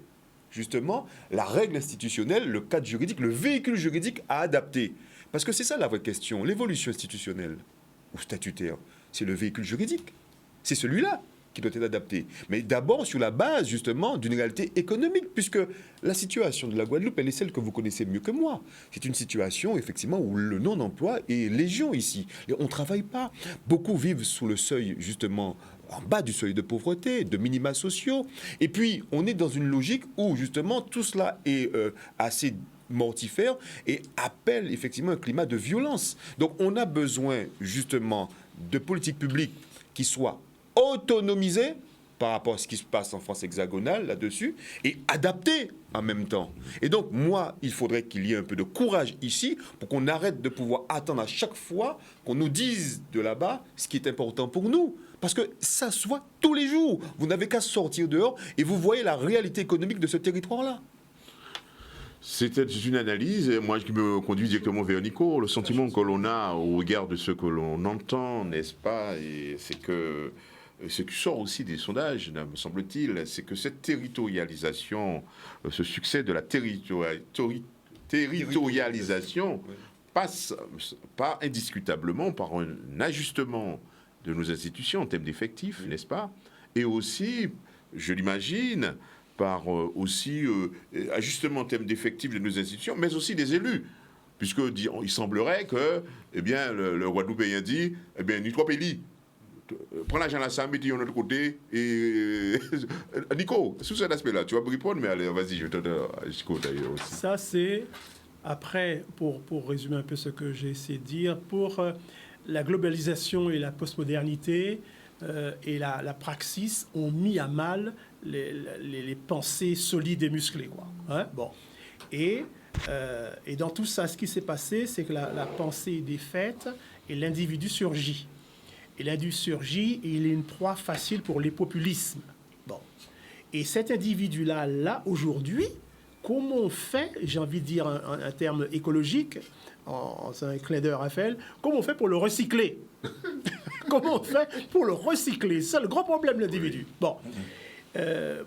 justement la règle institutionnelle, le cadre juridique, le véhicule juridique à adapter. Parce que c'est ça la vraie question. L'évolution institutionnelle ou statutaire, c'est le véhicule juridique. C'est celui-là qui doit être adapté. Mais d'abord sur la base, justement, d'une réalité économique, puisque la situation de la Guadeloupe, elle est celle que vous connaissez mieux que moi. C'est une situation, effectivement, où le non-emploi est légion ici. Et on ne travaille pas. Beaucoup vivent sous le seuil, justement, en bas du seuil de pauvreté, de minima sociaux. Et puis, on est dans une logique où, justement, tout cela est assez mortifère et appelle, effectivement, un climat de violence. Donc, on a besoin, justement, de politiques publiques qui soient autonomisé par rapport à ce qui se passe en France hexagonale là-dessus et adapté en même temps. Et donc, moi, il faudrait qu'il y ait un peu de courage ici pour qu'on arrête de pouvoir attendre à chaque fois qu'on nous dise de là-bas ce qui est important pour nous. Parce que ça se voit tous les jours. Vous n'avez qu'à sortir dehors et vous voyez la réalité économique de ce territoire-là. C'était une analyse, moi qui me conduit directement vers Nico. Le sentiment que l'on a au regard de ce que l'on entend, n'est-ce pas, et c'est que ce qui sort aussi des sondages, me semble-t-il, c'est que cette territorialisation, ce succès de la territorialisation passe pas indiscutablement par un ajustement de nos institutions en termes d'effectifs, n'est-ce pas? Et aussi, je l'imagine, par aussi ajustement en termes d'effectifs de nos institutions, mais aussi des élus. Puisque il semblerait que, eh bien, le Guadeloupéen dit, eh bien, ni trois pays. Prends l'argent là, ça, mettez de l'autre côté. Et Nico, sous cet aspect-là, tu vas me répondre, mais allez, vas-y, je te donne Nico d'ailleurs aussi. Ça, c'est, après, pour résumer un peu ce que j'ai essayé de dire, pour la globalisation et la postmodernité et la praxis ont mis à mal les pensées solides et musclées, quoi. Hein? Bon. Et dans tout ça, ce qui s'est passé, c'est que la pensée est défaite et l'individu surgit. il a dû surgir et il est une proie facile pour les populismes. Bon. Et cet individu-là, aujourd'hui, comment on fait, j'ai envie de dire un terme écologique, c'est un clin d'œil Raphaël, comment on fait pour le recycler? Comment on fait pour le recycler? C'est le grand problème de l'individu. Bon.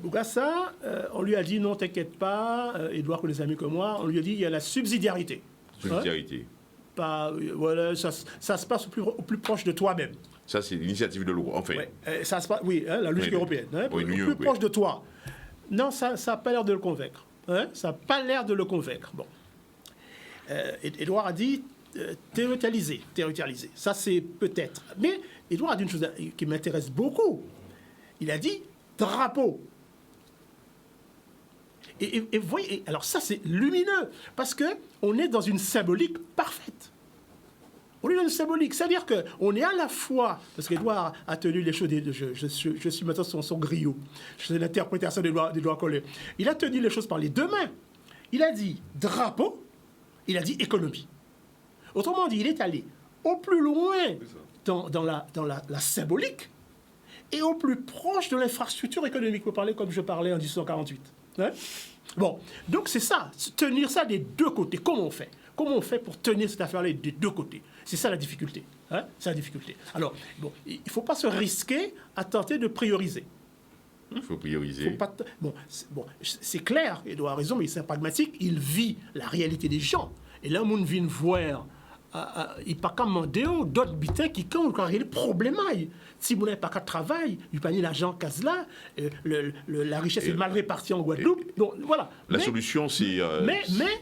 Bokassa, on lui a dit non, t'inquiète pas, Edouard connaît mieux que moi, on lui a dit il y a la subsidiarité. Subsidiarité. Voilà, ça se passe au plus proche de toi-même. Ça, c'est l'initiative de l'eau, enfin. Ouais, ça se passe, oui, la logique européenne. Au plus proche de toi. Non, ça n'a pas l'air de le convaincre. Ça n'a pas l'air de le convaincre. Bon. Edouard a dit territorialiser. Ça, c'est peut-être. Mais Edouard a dit une chose qui m'intéresse beaucoup. Il a dit drapeau. Et vous voyez, alors ça, c'est lumineux, parce qu'on est dans une symbolique parfaite. On est dans une symbolique, c'est-à-dire qu'on est à la fois, parce qu'Edouard a tenu les choses, je suis maintenant son griot, je suis l'interprétation d'Edouard Collet. Il a tenu les choses par les deux mains. Il a dit drapeau, il a dit économie. Autrement dit, il est allé au plus loin dans la symbolique et au plus proche de l'infrastructure économique. Vous parlez comme je parlais en 1848. Hein? Bon, donc c'est ça, tenir ça des deux côtés. Comment on fait? Comment on fait pour tenir cette affaire-là des deux côtés? C'est ça la difficulté. Hein? C'est la difficulté. Alors, bon, il ne faut pas se risquer à tenter de prioriser. Il faut prioriser. C'est clair, Edouard a raison, mais c'est pragmatique. Il vit la réalité des gens. Et là, on vient voir, il n'y a pas qu'à demander d'autres bitins qui ont le problème. Si vous n'avez pas qu'à travailler, il n'y a pas ni l'argent qu'à là, la richesse est mal répartie en Guadeloupe. Donc, voilà. La solution, c'est...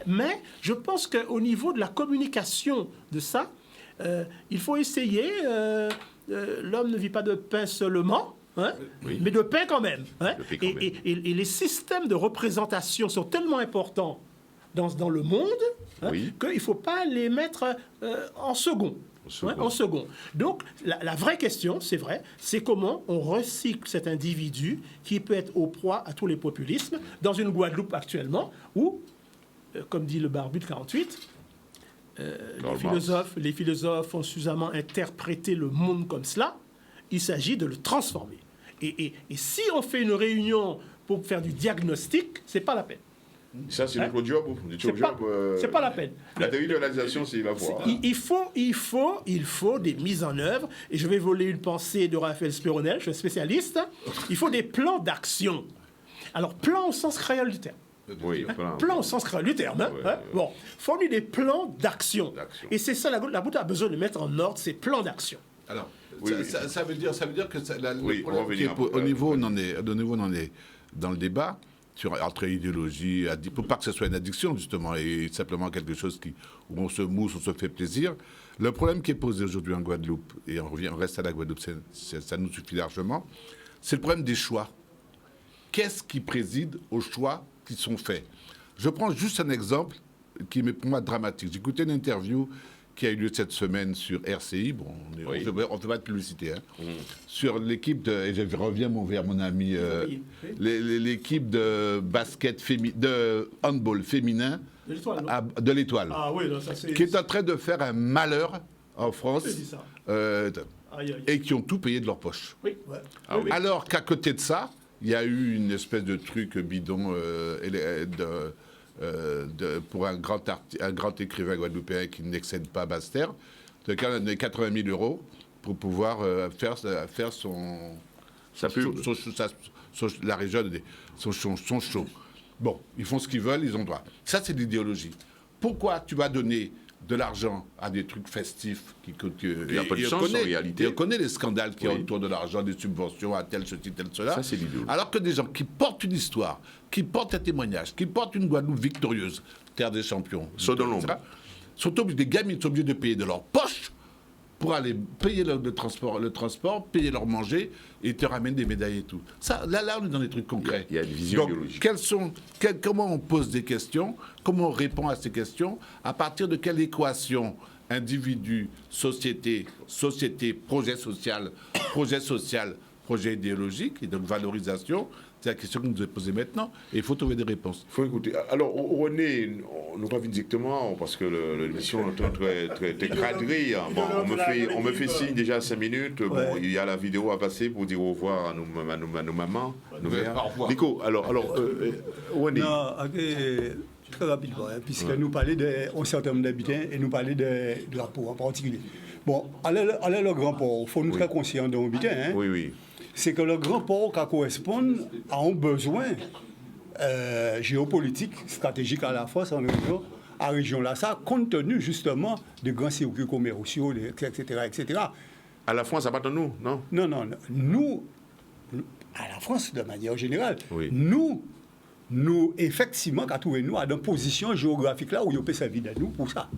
Mais je pense qu'au niveau de la communication de ça, il faut essayer... l'homme ne vit pas de pain seulement, hein, mais de pain quand même. Hein, et les systèmes de représentation sont tellement importants dans le monde qu'il ne faut pas les mettre en second. En second. Donc, la vraie question, c'est vrai, c'est comment on recycle cet individu qui peut être au proie à tous les populismes dans une Guadeloupe actuellement où, comme dit le barbu de 48, les philosophes ont suffisamment interprété le monde comme cela. Il s'agit de le transformer. Et si on fait une réunion pour faire du diagnostic, c'est pas la peine. Ça, c'est notre job. C'est pas la peine. La territorialisation, c'est la voie. Il faut des mises en œuvre. Et je vais voler une pensée de Raphaël Spéronel, je suis spécialiste. Il faut des plans d'action. Alors, plan au sens créole du terme. Oui, plan au sens créole du terme. Bon, fournir des plans d'action. Et c'est ça, la Boute a besoin de mettre en ordre ces plans d'action. Alors, ça veut dire que au niveau où on en est dans le débat, entre idéologie, pour pas que ce soit une addiction, justement, et simplement quelque chose où on se mousse, on se fait plaisir. Le problème qui est posé aujourd'hui en Guadeloupe, et on reste à la Guadeloupe, ça nous suffit largement, c'est le problème des choix. Qu'est-ce qui préside aux choix qui sont faits? Je prends juste un exemple qui est pour moi dramatique. J'ai écouté une interview qui a eu lieu cette semaine sur RCI. Bon, on ne fait pas de publicité. Hein. Sur l'équipe de... Et je reviens vers mon ami... l'équipe de basket de handball féminin de l'Étoile. Ah oui, ça c'est... Qui est en train de faire un malheur en France. Et qui ont tout payé de leur poche. Oui. Alors qu'à côté de ça, il y a eu une espèce de truc bidon pour un grand écrivain guadeloupéen qui n'excède pas Basse-Terre, de 80 000 euros pour pouvoir faire la région, son show. Bon, ils font ce qu'ils veulent, ils ont droit. Ça, c'est l'idéologie. Pourquoi tu vas donner de l'argent à des trucs festifs il n'y a pas de sens en réalité. On connaît les scandales qui ont autour de l'argent, des subventions à tel, ceci, tel, cela. Ça, c'est l'idéologie. Alors que des gens qui portent une histoire, qui portent un témoignage, qui portent une Guadeloupe victorieuse, terre des champions, sont obligés, des gamines sont obligés de payer de leur poche pour aller payer le transport, payer leur manger, et te ramènent des médailles et tout. Ça, là, on est dans des trucs concrets. Il y a une vision idéologique. Comment on pose des questions, comment on répond à ces questions, à partir de quelle équation individu, société, projet social, projet idéologique, et donc valorisation, C'est la question que nous devons poser maintenant et il faut trouver des réponses. Il faut écouter. Alors, René, nous revenons directement parce que l'émission est très cadrée. Bon, on me fait signe déjà à 5 minutes. Bon, il y a la vidéo à passer pour dire au revoir à nos mamans. Nico, alors René. Non, très rapidement, puisque nous parlons d'un certain nombre d'habitants et nous parlons de drapeaux en particulier. Bon, aller le grand port, il faut nous être conscients d'un habitant. Oui. C'est que le grand port correspond à un besoin géopolitique, stratégique à la fois, en région là, ça, compte tenu justement des grands circuits commerciaux, etc. À la France, ça pas de nous, non? Non. Nous, à la France, de manière générale, nous, effectivement, quand nous à une position géographique là où ils peuvent servir de nous pour ça.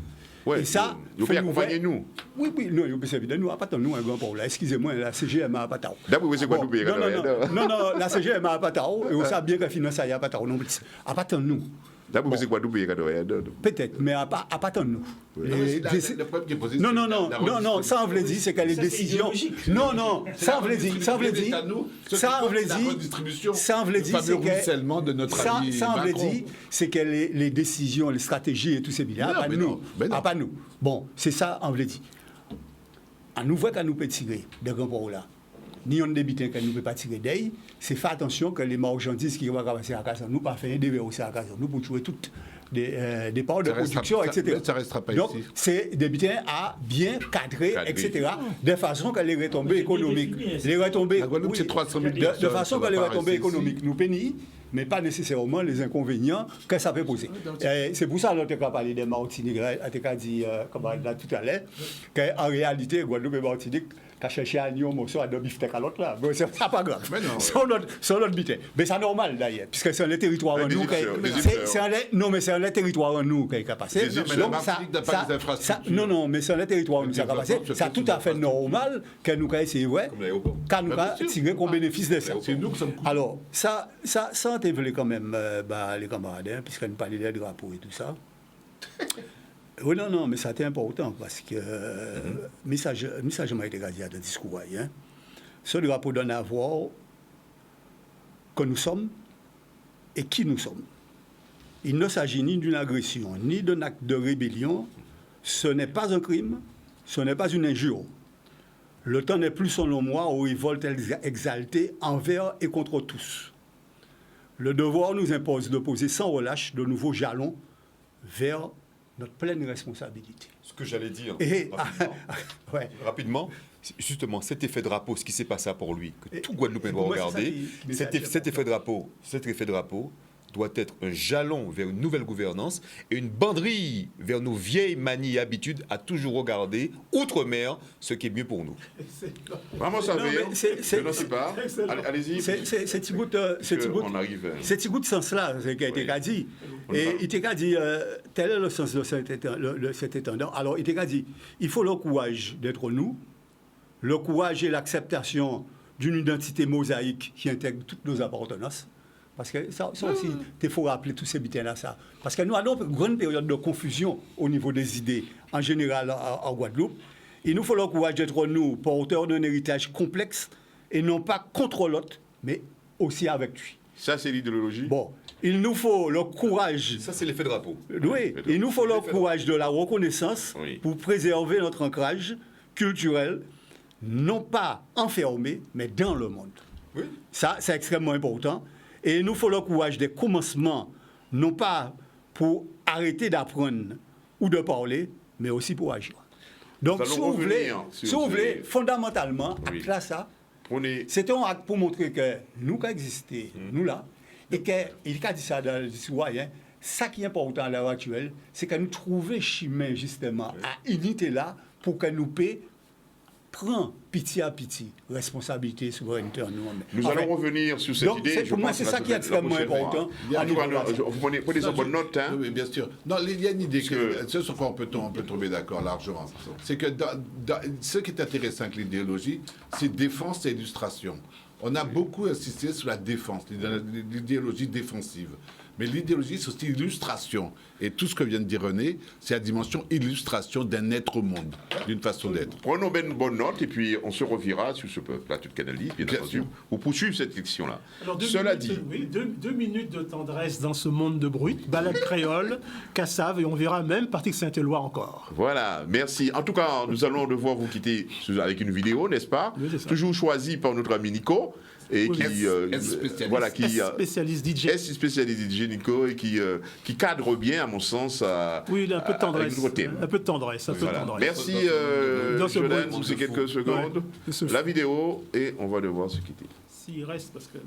Ouais, et ça, vous pouvez accompagner nous. Oui, non, ils peuvent servir de nous. À pas nous, un grand port là. Excusez-moi, la CGM à Patao. D'abord, c'est quoi nous payer? Non, la CGM à Patao, et on sait bien que finance à Patao non plus. À pas nous. D'abord, c'est quoi nous payer? Peut-être, mais à pas nous. Le problème qui est posé, non, ça on veut dire, c'est que les décisions. Non, ça on veut dire, c'est que c'est que les décisions, les stratégies et tout ces biens, pas nous. Bon, c'est ça on veut dire. On nous voit qu'on nous peut tirer de grands ports là. Ni on débite qu'on ne peut pas tirer d'œil, c'est faire attention que les marchandises qui vont passer à casa, nous pas faire des aussi à casa, nous pour jouer toutes des parts de production, etc. Ça restera pas donc, ici. c'est des bitins à bien cadrer, etc. De façon que les retombées économiques, de façon que les retombées économiques nous pénissent, mais pas nécessairement les inconvénients que ça peut poser. C'est pour ça que nous avons parlé des Martiniques, on a dit tout à l'heure, qu'en réalité, Guadeloupe et Martinique, qui a cherché à Nyon, morceau à deux biftec à l'autre là. Bon, c'est pas grave. C'est notre bitin. Mais c'est normal d'ailleurs, puisque c'est un territoire en nous. Non, mais c'est un territoire en nous qui a passé. Non, mais c'est un territoire en nous qui a passé. C'est tout à fait normal que nous c'est vrai, quand nous tirons qu'on bénéficie de ça. Alors, ça on voulait quand même, les camarades, puisque nous parlons des drapeaux et tout ça. Oui, non, mais ça c'est important parce que message m'a été gardé dans le discours. Ce drapeau donne à voir que nous sommes et qui nous sommes. Il ne s'agit ni d'une agression, ni d'un acte de rébellion. Ce n'est pas un crime, ce n'est pas une injure. Le temps n'est plus, selon moi, aux révoltes exaltées envers et contre tous. Le devoir nous impose de poser sans relâche de nouveaux jalons vers notre pleine responsabilité. Ce que j'allais dire rapidement, justement, cet effet drapeau, ce qui s'est passé pour lui, que tout Guadeloupéen doit regarder, cet effet drapeau doit être un jalon vers une nouvelle gouvernance et une banderille vers nos vieilles manies et habitudes à toujours regarder, outre-mer, ce qui est mieux pour nous. Vraiment, ça je ne sais pas. Allez-y. C'est petit goût de sens-là qui a été dit. Et il t'a dit, tel est le sens de cet étendard. Alors, il t'a dit, il faut le courage d'être nous, le courage et l'acceptation d'une identité mosaïque qui intègre toutes nos appartenances. Parce que ça aussi, il faut rappeler tous ces bitins-là, ça. Parce que nous avons une grande période de confusion au niveau des idées, en général en Guadeloupe. Il nous faut le courage d'être nous, porteurs d'un héritage complexe, et non pas contre l'autre, mais aussi avec lui. Ça, c'est l'idéologie. Bon, il nous faut le courage... Ça, c'est l'effet drapeau. Oui, il nous faut le courage de la reconnaissance pour préserver notre ancrage culturel, non pas enfermé, mais dans le monde. Oui. Ça, c'est extrêmement important. Et il nous faut le courage des commencements, non pas pour arrêter d'apprendre ou de parler, mais aussi pour agir. Donc, si vous voulez, fondamentalement, acte là, ça, c'est un acte pour montrer que nous qui existons, nous là, et qu'il a dit ça dans le discours, ça qui est important à l'heure actuelle, c'est que nous trouvons chemin justement à unité là pour que nous puissions prendre pitié à pitié, responsabilité, souveraineté en nous-mêmes. Nous allons revenir sur cette idée. Pour moi, c'est ça qui est extrêmement important. Vous prenez ça bonne note. Oui, bien sûr. Non, il y a une idée sur quoi on peut tomber d'accord largement. C'est que ce qui est intéressant avec l'idéologie, c'est défense et illustration. On a beaucoup insisté sur la défense, l'idéologie défensive. Mais l'idéologie, c'est aussi l'illustration. Et tout ce que vient de dire René, c'est la dimension illustration d'un être au monde, d'une façon d'être. Prenons bien une bonne note et puis on se reviendra sur ce plateau de Canal Libre, bien entendu, pour poursuivre cette section-là. Cela dit... Oui, deux minutes de tendresse dans ce monde de bruit, balade créole, Cassave, et on verra même Patrick Saint-Éloi encore. Voilà, merci. En tout cas, nous allons devoir vous quitter avec une vidéo, n'est-ce pas? Oui, toujours choisie par notre ami Nico. Et qui spécialiste DJ. Spécialiste DJ Nico et qui cadre bien, à mon sens, oui, il a un peu de tendresse. Un peu de tendresse. Merci, Jordan, pour ces quelques secondes. Ouais, la vidéo, et on va devoir se quitter. S'il reste, parce que...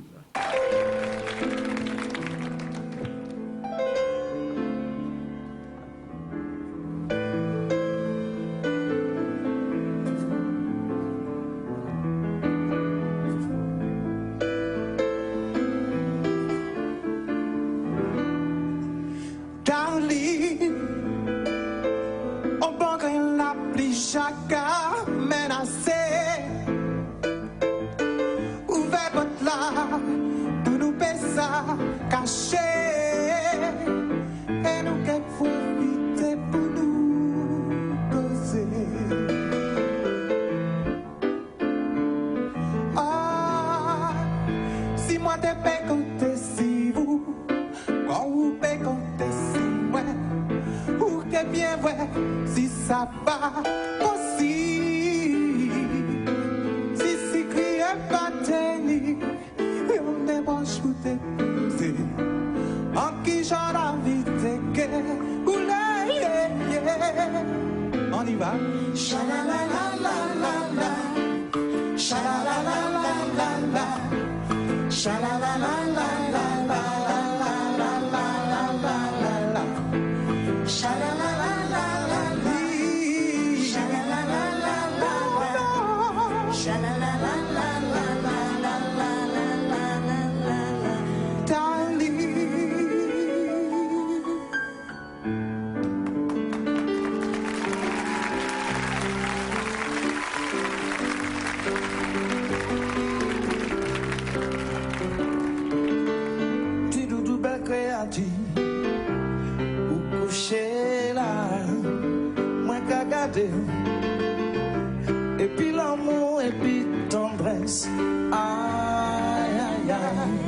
Et puis l'amour, et puis tendresse. Aïe, aïe, aïe.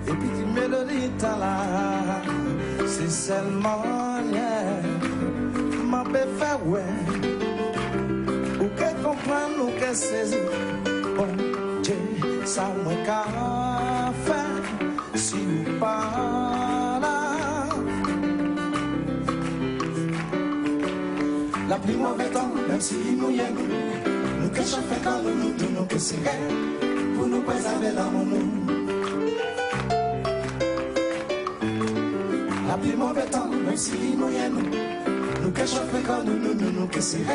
Et puis une mélodie, t'as là. C'est seulement, ma belle fait, ouais. Ou qu'elle comprenne, ou qu'elle saisit. Bon Dieu, ça m'a qu'à faire. Si ou pas là. La pluie mauvais temps, même si nous y est nous cachons fait quand nous tournons que c'est pour nous préserver l'amour nous. La pluie mauvais temps, même si nous y est nous cachons fait quand nous tournons que c'est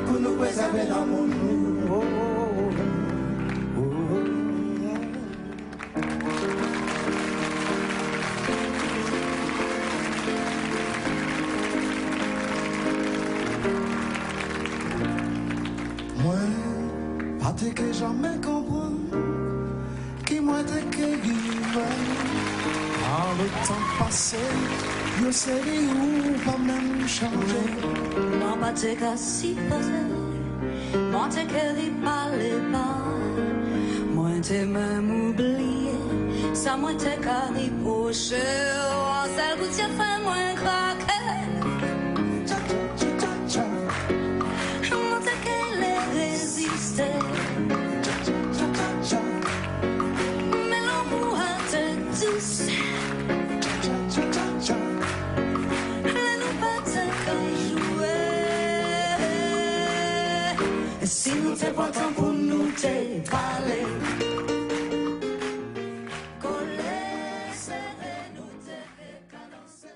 pour nous préserver l'amour nous. Oh, oh, oh, oh. Pas que jamais comprendre qui moi te cueillir en le temps passé yo série ou pas même changer moi pas te casser moi te cueillir par les pas moi te même oublié ça moi te carré poche en seul goût de faire moins craquer moi te qu'elle résister. Si nous t'es pas temps pour nous te parler, coller, serrer, nous te cadencer.